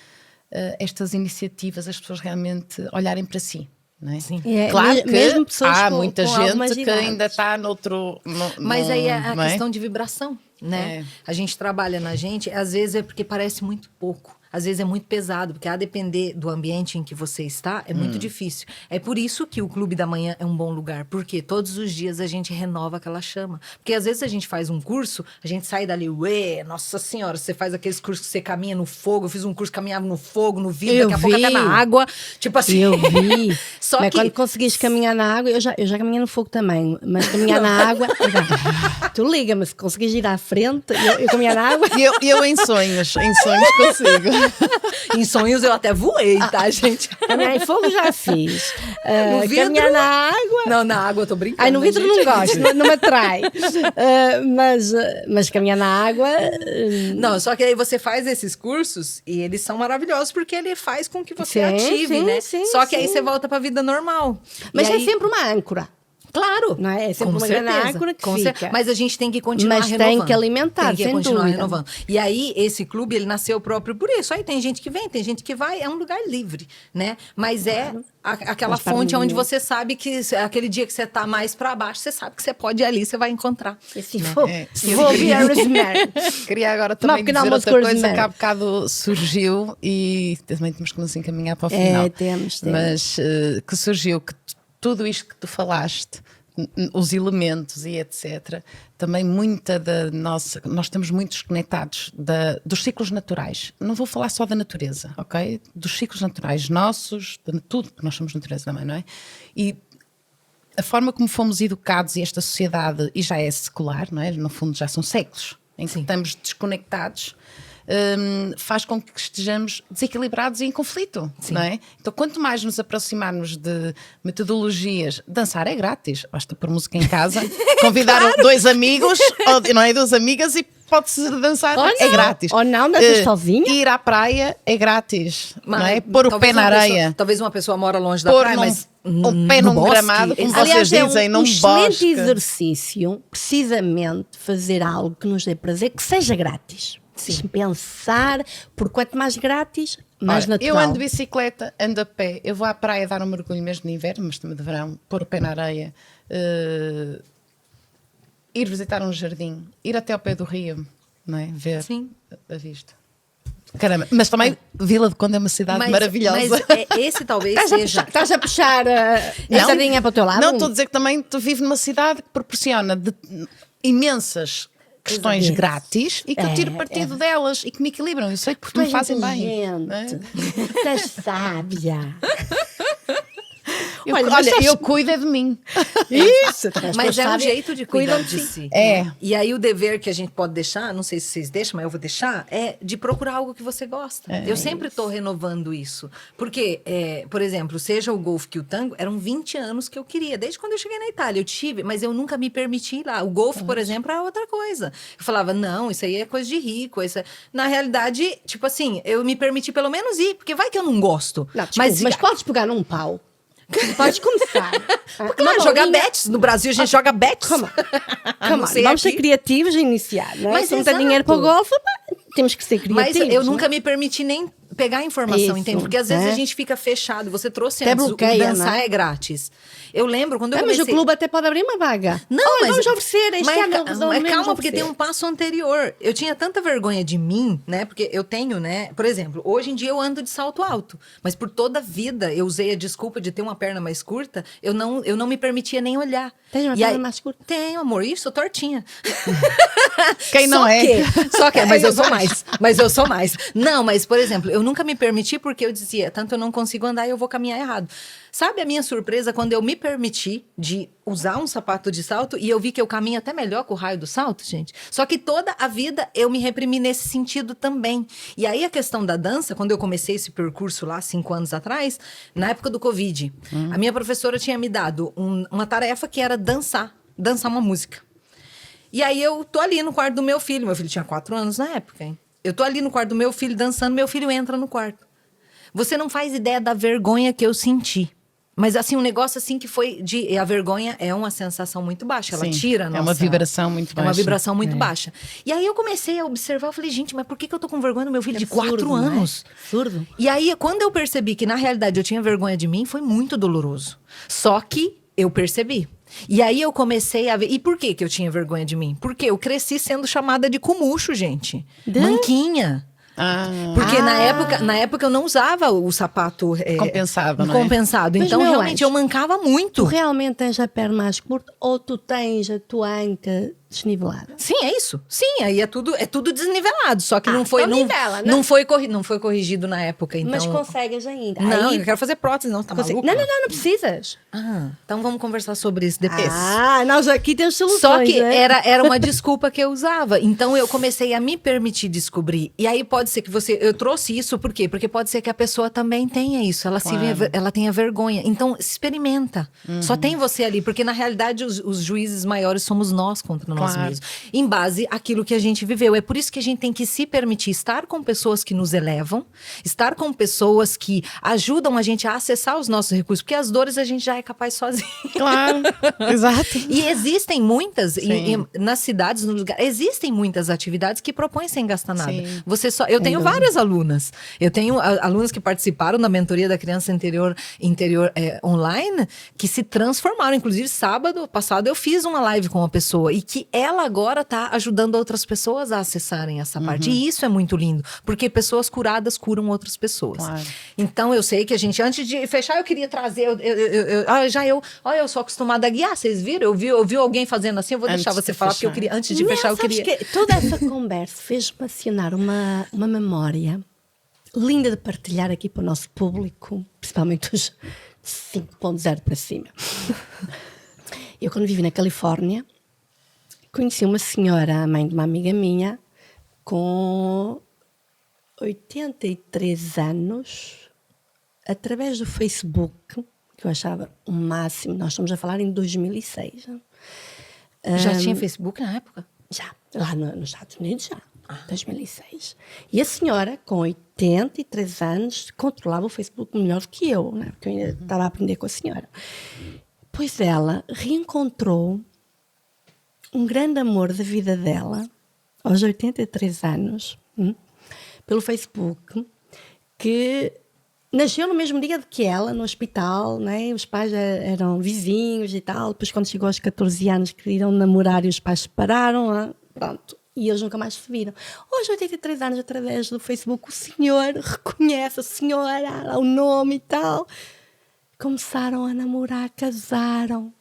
estas iniciativas, as pessoas realmente olharem para si. Não é? Sim. Claro que mesmo pessoas há com muita algumas gente que idades. ainda está noutro. Mas aí é a não é? questão de vibração, né? É. A gente trabalha na gente, às vezes é porque parece muito pouco. Às vezes é muito pesado, porque a depender do ambiente em que você está, é muito difícil. É por isso que o Clube da Manhã é um bom lugar, porque todos os dias a gente renova aquela chama. Porque às vezes a gente faz um curso, a gente sai dali, ué, nossa senhora, você faz aqueles cursos que você caminha no fogo, eu fiz um curso que caminhava no fogo, no vidro, Eu daqui a pouco vi. até na água. Tipo assim. Eu vi. Só Mas que... quando conseguis caminhar na água, eu já caminhei no fogo também, mas caminhar na água, tu liga-me, se conseguires ir à frente, eu caminhar na água. E eu em sonhos consigo. Em sonhos eu até voei, tá, gente? Caminhar em fogo já fiz. No vidro? Caminhar na água. Não, na água eu tô brincando. Ai, no vidro gente. não gosto, não me atrai. Mas caminhar na água. Não, só que aí você faz esses cursos e eles são maravilhosos porque ele faz com que você Sim, ative, sim, né? sim, Só que aí sim. você volta pra vida normal. Mas E é aí... sempre uma âncora. Claro. Não é? É sempre Com uma grande certeza, âncora que com fica. Mas a gente tem que continuar Mas tem renovando. que alimentar, Tem que sem continuar dúvida. renovando. E aí, esse clube, ele nasceu próprio por isso. Aí tem gente que vem, tem gente que vai. É um lugar livre, né? Mas é aquela Mas para fonte mim- onde você sabe que... Aquele dia que você tá mais pra baixo, você sabe que você pode ir ali, você vai encontrar. E assim, Né? vou ouvir a Rosemary. Queria agora Tomar também um pequeno dizer almoço outra com coisa Rosemary. que há bocado surgiu e também temos que nos encaminhar para o É, final. temos. Mas que surgiu que tudo isto que tu falaste, os elementos e etc., também muita da nossa. Nós estamos muito desconectados dos ciclos naturais. Não vou falar só da natureza, ok? Dos ciclos naturais nossos, de tudo, porque nós somos natureza também, não é? E a forma como fomos educados e esta sociedade, e já é secular, não é? No fundo já são séculos em que estamos desconectados, faz com que estejamos desequilibrados e em conflito, não é? Então quanto mais nos aproximarmos de metodologias, dançar é grátis, basta pôr música em casa, convidar dois amigos, ou, não é, duas amigas e pode-se dançar, Ou é não. grátis. Ou não, danças sozinha. Ir à praia é grátis, não é? Mas Pôr o talvez pé na uma pessoa- areia. talvez uma pessoa mora longe da Pôr praia, mas o pé no num bosque, gramado, como exato. vocês Aliás, dizem, é num um excelente bosque. exercício, precisamente, fazer algo que nos dê prazer, que seja grátis. Sim. Pensar, por quanto mais grátis, mais Ora, natural. eu ando de bicicleta, ando a pé, eu vou à praia dar um mergulho mesmo de inverno, mas também de verão, pôr o pé na areia, ir visitar um jardim, ir até ao pé do rio, não é? Ver Sim. a vista. Caramba, mas também Vila de Conde é uma cidade maravilhosa. Mas esse talvez seja... Estás a puxar a sardinha para o teu lado? Não, estou a dizer que também tu vives numa cidade que proporciona imensas questões Exato. grátis e que eu tiro É, partido delas e que me equilibram. Eu sei que Tu me és fazem bem. inteligente. Tu és sábia. Eu, Olha, olha, mas sabes- eu cuido é de mim. Isso. Mas é um jeito de cuidar de si. É. E aí o dever que a gente pode deixar, não sei se vocês deixam, mas eu vou deixar, é de procurar algo que você gosta. Eu sempre estou renovando isso. Porque, por exemplo, seja o golfe que o tango, eram 20 anos que eu queria. Desde quando eu cheguei na Itália, eu tive, mas eu nunca me permiti ir lá. O golfe, por exemplo, é outra coisa. Eu falava, não, isso aí é coisa de rico. Na realidade, tipo assim, eu me permiti pelo menos ir, porque vai que eu não gosto. Não, desculpa, mas podes pegar num pau. Podes começar. Claro, jogar bets. No Brasil a gente joga bets. Calma. A não ser Vamos ser aqui. criativos a iniciar, não é? Mas Se não tem exato. dinheiro para o golfe, pá, temos que ser Mas criativos. eu não é? nunca me permiti nem pegar informação, Isso, entende? Porque às vezes é. a gente fica fechado. Você trouxe Até antes, bloqueia, o dançar não é? é grátis. Eu lembro quando eu Mas comecei... o clube até pode abrir uma vaga. Não, Olha, mas vamos oferecer. Este mas, ano mas resolvemos calma, porque oferecer. tem um passo anterior. Eu tinha tanta vergonha de mim, né? Porque eu tenho, né? Por exemplo, hoje em dia eu ando de salto alto, mas por toda a vida eu usei a desculpa de ter uma perna mais curta. Eu não me permitia nem olhar. Tem uma E perna aí- mais curta? Tenho, amor. Isso, sou tortinha. Quem não Só é? Só que, mas Aí eu sou eu mais. Mas eu sou mais. Não, mas, por exemplo, eu nunca me permiti porque eu dizia, tanto eu não consigo andar e eu vou caminhar errado. Sabe a minha surpresa quando eu me permiti de usar um sapato de salto e eu vi que eu caminho até melhor com o raio do salto, gente? Só que toda a vida eu me reprimi nesse sentido também. E aí a questão da dança, quando eu comecei esse percurso lá 5 anos atrás, na época do Covid, a minha professora tinha me dado uma tarefa que era dançar uma música. E aí eu tô ali no quarto do meu filho tinha 4 anos na época, hein? Eu tô ali no quarto do meu filho dançando, meu filho entra no quarto. Você não faz ideia da vergonha que eu senti. Mas assim, um negócio assim que foi de... A vergonha é uma sensação muito baixa, ela tira a nossa... É uma vibração muito baixa. É uma vibração muito baixa. E aí eu comecei a observar, eu falei, gente, mas por que eu tô com vergonha do meu filho de 4 anos? Absurdo. E aí, quando eu percebi que na realidade eu tinha vergonha de mim, foi muito doloroso. Só que eu percebi. E aí eu comecei a ver... E por que eu tinha vergonha de mim? Porque eu cresci sendo chamada de cumucho, gente. Manquinha. Porque na época eu não usava o sapato compensado, não é? compensado. Mas, Então meu realmente anjo, eu mancava muito. Tu realmente tens a perna mais curta ou tu tens a tua anca desnivelada? Sim, é isso. Sim, aí é tudo desnivelado. Só que não foi então nivela, né? não foi corrigido na época. Então... Mas consegues ainda. Não, Aí, eu quero fazer prótese, não, tá maluco? não precisas. Então vamos conversar sobre isso depois. Nós aqui temos soluções. Só que né? era uma desculpa que eu usava. Então eu comecei a me permitir descobrir. E aí pode ser que eu trouxe isso, por quê? Porque pode ser que a pessoa também tenha isso. Ela tenha vergonha. Então experimenta. Só tem você ali. Porque na realidade os juízes maiores somos nós contra nós mesmos. Em base àquilo que a gente viveu. É por isso que a gente tem que se permitir estar com pessoas que nos elevam. Estar com pessoas que ajudam a gente a acessar os nossos recursos. Porque as dores a gente já é capaz sozinho. Claro, exato. E existem muitas, nas cidades, nos lugares, existem muitas atividades que propõem sem gastar nada. Sim. Eu tenho várias alunas. Eu tenho alunas que participaram da mentoria da criança interior online, que se transformaram. Inclusive, sábado passado, eu fiz uma live com uma pessoa e que ela agora está ajudando outras pessoas a acessarem essa parte. E isso é muito lindo, porque pessoas curadas curam outras pessoas. Claro. Então, eu sei que a gente, antes de fechar, eu queria trazer... eu sou acostumada a guiar, vocês viram? Eu vi alguém fazendo assim, eu vou deixar você falar, porque eu queria, antes de fechar, eu queria... Que toda essa conversa fez-me acionar uma memória linda de partilhar aqui para o nosso público, principalmente os 5.0 para cima. Eu, quando vivi na Califórnia, conheci uma senhora, a mãe de uma amiga minha, com 83 anos, através do Facebook, que eu achava o máximo. Nós estamos a falar em 2006. Já tinha Facebook na época? Já, lá nos Estados Unidos já, 2006. E a senhora, com 83 anos, controlava o Facebook melhor do que eu, né? Porque eu ainda estava a aprender com a senhora. Pois ela reencontrou um grande amor da vida dela, aos 83 anos, pelo Facebook, que nasceu no mesmo dia que ela, no hospital, né? Os pais eram vizinhos e tal. Depois, quando chegou aos 14 anos, queriam namorar e os pais separaram, né? Pronto. E eles nunca mais se viram. Aos 83 anos, através do Facebook, o senhor reconhece a senhora, o nome e tal. Começaram a namorar, casaram.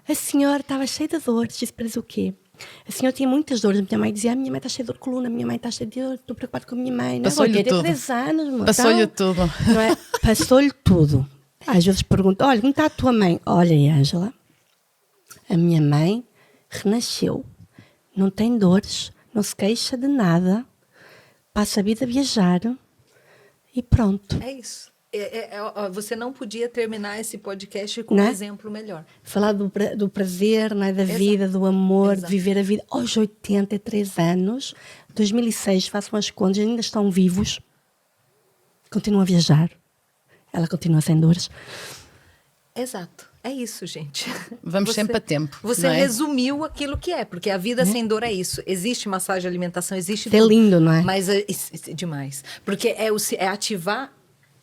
A senhora estava cheia de dores. Disse para eles o quê? A senhora tinha muitas dores. A minha mãe dizia, a minha mãe está cheia de dor de coluna, a minha mãe está cheia de dor, estou preocupada com a minha mãe. Passou-lhe tudo. 83 anos, Passou-lhe tudo. Não é? Passou-lhe tudo. Às vezes pergunto, olha, como está a tua mãe? Olha, Ângela, a minha mãe renasceu. Não tem dores, não se queixa de nada, passa a vida a viajar e pronto. É isso. Você não podia terminar esse podcast com Não? um exemplo melhor. Falar do prazer, não é? Da vida, do amor, de viver a vida. Aos 83 anos, 2006, façam as contas, ainda estão vivos, continuam a viajar. Ela continua sem dores. Exato. É isso, gente. Vamos sempre a tempo. Você não é? resumiu aquilo que é, porque a vida sem dor é isso. Existe massagem, alimentação, existe É lindo, não é? Mas demais. Porque é ativar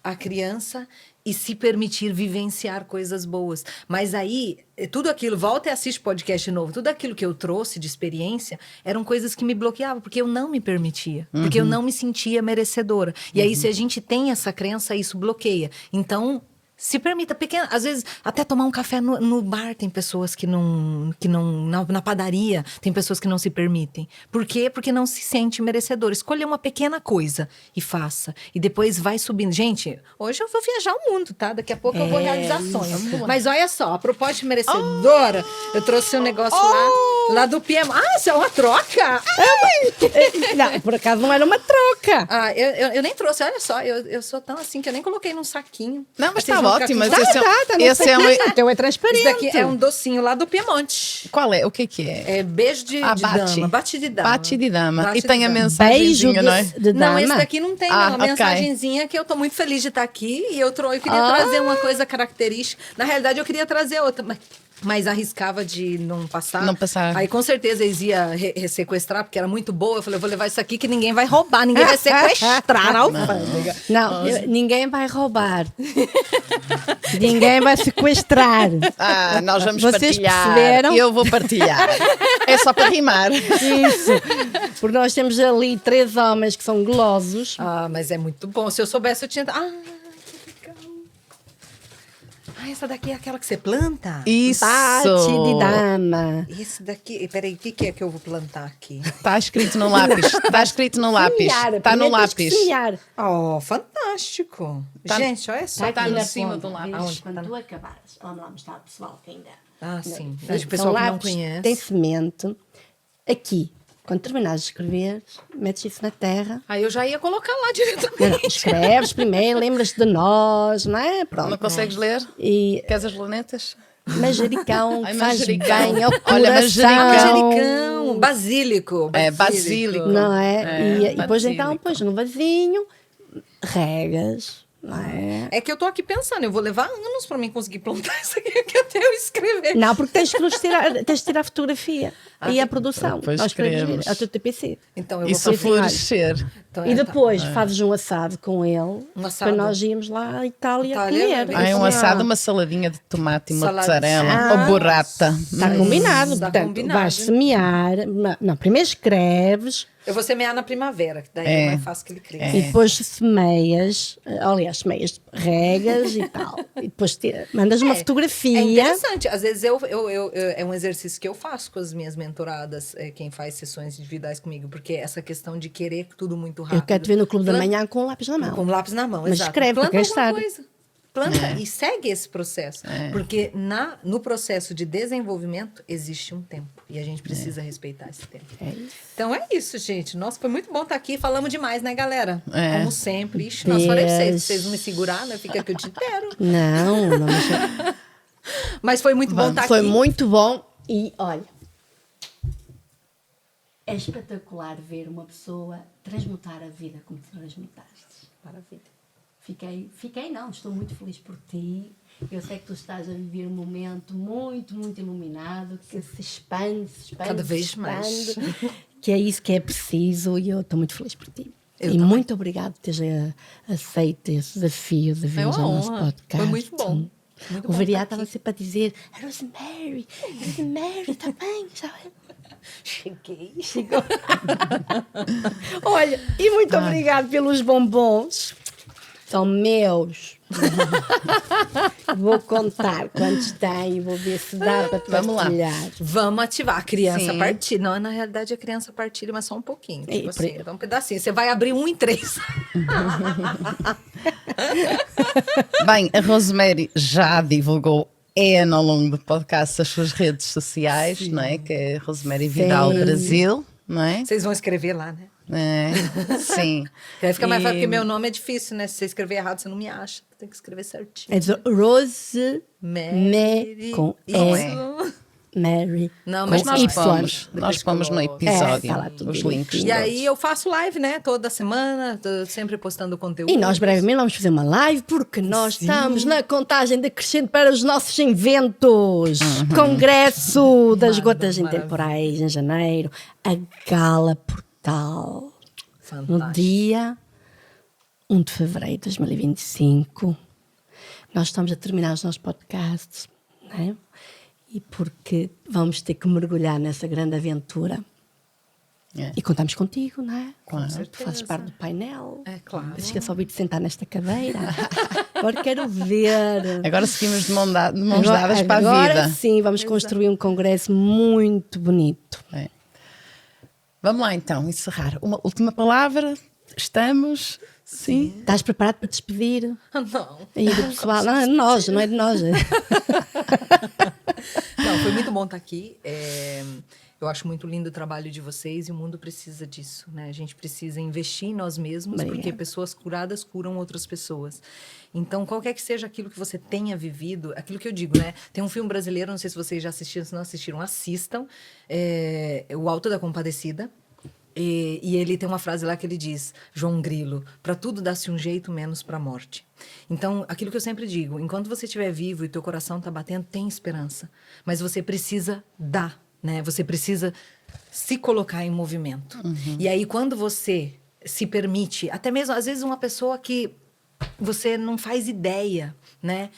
a criança e se permitir vivenciar coisas boas. Mas aí, tudo aquilo, volta e assiste podcast novo, tudo aquilo que eu trouxe de experiência eram coisas que me bloqueavam, porque eu não me permitia, porque eu não me sentia merecedora. E aí, se a gente tem essa crença, isso bloqueia. Então, Se permita, pequena, às vezes até tomar um café no bar tem pessoas que não na padaria tem pessoas que não se permitem. Por quê? Porque não se sente merecedor. Escolha uma pequena coisa e faça. E depois vai subindo. Gente, hoje eu vou viajar o mundo, tá? Daqui a pouco eu vou realizar sonhos. Mas olha só, a propósito de merecedora, eu trouxe um negócio lá do Piemonte. Ah, isso é uma troca? Não, por acaso não era uma troca. Ah, eu nem trouxe, olha só, eu sou tão assim que eu nem coloquei num saquinho. Não, mas Vocês está vão ficar ótimo. com- Mas esse é um... O teu é transparente. Isso daqui é um docinho lá do Piemonte. Qual é? O que é? É beijo de Bate. dama. Bate de dama. Bate de dama. Bate E tem de a dama. mensagenzinha, não é? de Não, dama. esse daqui não tem, Ah, não. A ok. mensagenzinha que eu tô muito feliz de estar aqui. E eu queria trazer uma coisa característica. Na realidade, eu queria trazer outra, mas arriscava de não passar. Não passar. Aí, com certeza, eles iam sequestrar, porque era muito boa. Eu falei, eu vou levar isso aqui que ninguém vai roubar, ninguém vai sequestrar na alfândega. Não, ninguém vai roubar. Ninguém vai sequestrar. Ah, nós vamos Vocês partilhar. perceberam? Eu vou partilhar. É só para rimar. Isso. Porque nós temos ali 3 homens que são golosos. Ah, mas é muito bom. Se eu soubesse, eu tinha... Ah, que legal. Ah, essa daqui é aquela que você planta? Isso. Bate de dama. Esse daqui... Peraí, o que é que eu vou plantar aqui? Está escrito no lápis. Está escrito no lápis. Semear, Está no primeiro tens que lápis. semear. Oh, fantástico. Tá- Gente, olha só. Tá que no lindo. cima do lápis. Aonde? Quando tu acabares, vamos lá mostrar ao pessoal que ainda. Ah, sim. São O pessoal que não lápis, conhece. tem semente. Aqui, quando terminares de escrever, metes isso na terra. Aí eu já ia colocar lá Não, diretamente. escreves primeiro, lembras-te de nós, não é? Pronto. Não consegues ler? E Queres as lunetas? manjericão, Ai, que faz manjericão. bem ao Olha, coração. Manjericão, basílico. É, basílico. Não é? É, E depois basílico. então, pões no vasinho, regas, não é? É que eu tô aqui pensando, eu vou levar anos pra mim conseguir plantar isso aqui, que até eu escrever. Não, porque tens de tirar a fotografia e a produção. Pois Nós queremos queremos. ver, a tua TPC. Então eu E vou se fazer. florescer? Então, E tá. depois fazes um assado com ele, Um assado. para nós irmos lá à Itália Itália, comer. Ah, é um Isso. assado, uma saladinha de tomate e Salada. mozzarella. Ah. Ou burrata. Está combinado. Está Portanto, combinado. vais semear. Não, primeiro escreves Eu vou semear na primavera, que daí É. é mais fácil que ele cresça. e depois semeias. Aliás, semeias, regas e tal. E depois mandas uma É fotografia. interessante. Às vezes é um exercício que eu faço com as minhas mentoradas, quem faz sessões individuais comigo, porque essa questão de querer tudo muito rápido. Eu quero te ver no Clube da Planta- Manhã com um lápis na mão. Com lápis na mão, Mas exato. escreve, Planta porque alguma sabe. coisa. Planta e segue esse processo. Porque no processo de desenvolvimento existe um tempo. E a gente precisa respeitar esse tempo. Então é isso, gente. Nossa, foi muito bom estar aqui. Falamos demais, né, galera? É. Como sempre. Ixi, nós falei pra vocês. Deus. Vocês não me segurar, né? Fica aqui o dia inteiro. Não, mas Mas foi muito bom estar foi aqui. muito bom. E olha, é espetacular ver uma pessoa transmutar a vida como tu transmutaste. Maravilha. Fiquei não, estou muito feliz por ti. Eu sei que tu estás a viver um momento muito, muito iluminado, que se expande, Cada vez se expande, mais. que é isso que é preciso e eu estou muito feliz por ti. Eu e também. muito obrigado por teres aceito esse desafio de vir É ao uma nosso honra. podcast. Foi muito bom. Muito O bom vereador estar estava aqui. sempre a dizer: Rosemary, está bem? Cheguei. Chegou. Olha, e muito obrigado pelos bombons. São meus. Vou contar quantos tem, vou ver se dá para Vamos lá. partilhar. Vamos ativar a criança Sim. partilha. Não, na realidade a criança partilha, mas só um pouquinho. E Tipo assim, dá um pedacinho. Você vai abrir 1 em 3. Bem, a Rosemary já divulgou ao longo do podcast as suas redes sociais, não é? Que é Rosemary Vidal Sim. Brasil, não é? Vocês vão escrever lá, né? É, sim. Aí fica mais E- fácil, porque meu nome é difícil, né? Se você escrever errado, você não me acha. Tem que escrever certinho. É dizer Rose Mary. com Isso. Mary. Não, com mas Nós Y. pomos, Depois nós pomos no coloca. episódio tá lá tudo os direitinho. links. E aí eu faço live, né? Toda semana, tô sempre postando conteúdo. E nós brevemente vamos fazer uma live porque nós estamos na contagem decrescente para os nossos eventos. Congresso das Gotas maravilha. Intemporais em janeiro, a Gala Portal no Fantástico. dia 1 de fevereiro de 2025. Nós estamos a terminar os nossos podcasts, não é? E porque vamos ter que mergulhar nessa grande aventura E contamos contigo, não é? Claro. Tu fazes parte do painel. É claro. Deixa só vir-te sentar nesta cadeira. Agora quero ver. Agora seguimos de mãos dadas para a vida. Agora sim, vamos construir um congresso muito bonito. É. Vamos lá então, encerrar. Uma última palavra. Estamos... Sim. Estás preparado para te despedir? Não. Aí do pessoal. Não, é de nós, não é de nós. Não, foi muito bom estar aqui. Eu acho muito lindo o trabalho de vocês e o mundo precisa disso, né? A gente precisa investir em nós mesmos, porque pessoas curadas curam outras pessoas. Então, qualquer que seja aquilo que você tenha vivido, aquilo que eu digo, né? Tem um filme brasileiro, não sei se vocês já assistiram, se não assistiram, assistam. O Alto da Compadecida. E ele tem uma frase lá que ele diz, João Grilo, para tudo dá-se um jeito, menos para a morte. Então, aquilo que eu sempre digo, enquanto você estiver vivo e teu coração está batendo, tem esperança. Mas você precisa dar, né? Você precisa se colocar em movimento. E aí, quando você se permite, até mesmo, às vezes, uma pessoa que você não faz ideia, né?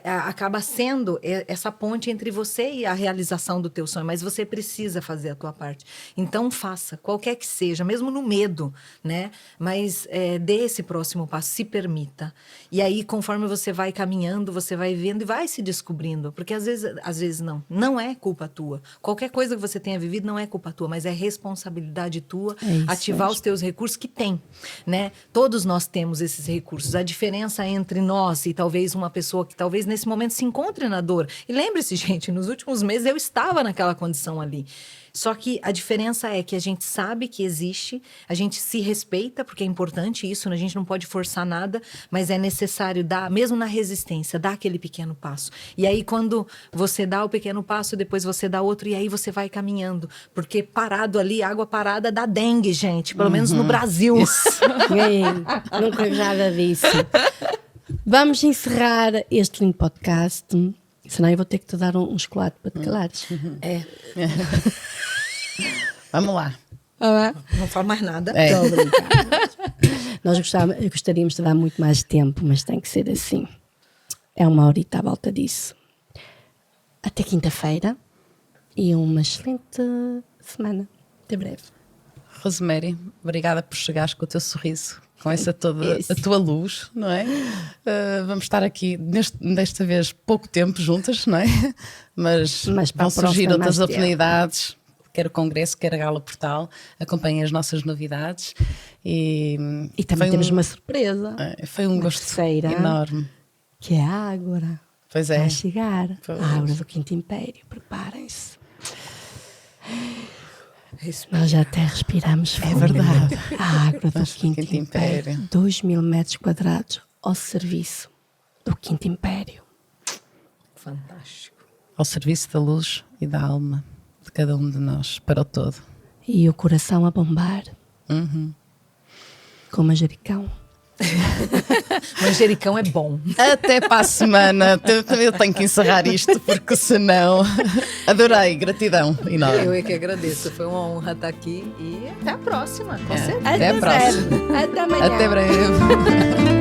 Acaba sendo essa ponte entre você e a realização do teu sonho, mas você precisa fazer a tua parte. Então faça, qualquer que seja, mesmo no medo, né? Mas dê esse próximo passo, se permita. E aí, conforme você vai caminhando, você vai vendo e vai se descobrindo, porque às vezes não é culpa tua. Qualquer coisa que você tenha vivido não é culpa tua, mas é responsabilidade tua ativar os teus recursos que tem, né? Todos nós temos esses recursos. A diferença entre nós e talvez uma pessoa que talvez nesse momento se encontre na dor. E lembre-se, gente, nos últimos meses eu estava naquela condição ali. Só que a diferença é que a gente sabe que existe, a gente se respeita, porque é importante isso, né? A gente não pode forçar nada, mas é necessário dar, mesmo na resistência, dar aquele pequeno passo. E aí, quando você dá o pequeno passo, depois você dá outro, e aí você vai caminhando. Porque parado ali, água parada dá dengue, gente. Pelo menos no Brasil. Nunca nada disso. Vamos encerrar este lindo podcast. Senão eu vou ter que te dar um chocolate para te calares. Vamos lá. Não falo mais nada. Estou a brincar. Nós gostaríamos de dar muito mais tempo, mas tem que ser assim. É uma horita à volta disso. Até quinta-feira e uma excelente semana. Até breve. Rosemary, obrigada por chegares com o teu sorriso, com essa toda a tua luz, não é? Vamos estar aqui desta vez pouco tempo juntas, não é? Mas vão surgir outras oportunidades, quer o Congresso, quer a Gala Portal. Acompanhem as nossas novidades. E também temos uma surpresa. Foi um gosto enorme. Que é a Ágora. Pois é. Vai chegar. A Ágora do Quinto Império. Preparem-se. Nós já até respiramos fundo. É verdade. A Ágora do Quinto Império. 2.000 metros quadrados ao serviço do Quinto Império. Fantástico. Ao serviço da luz e da alma de cada um de nós, para o todo. E o coração a bombar. Com manjericão. Manjericão é bom. Até para a semana. Eu tenho que encerrar isto, porque senão... Adorei, gratidão enorme. Eu é que agradeço. Foi uma honra estar aqui e até a próxima. Com certeza. Até a próxima. Até amanhã. Até breve.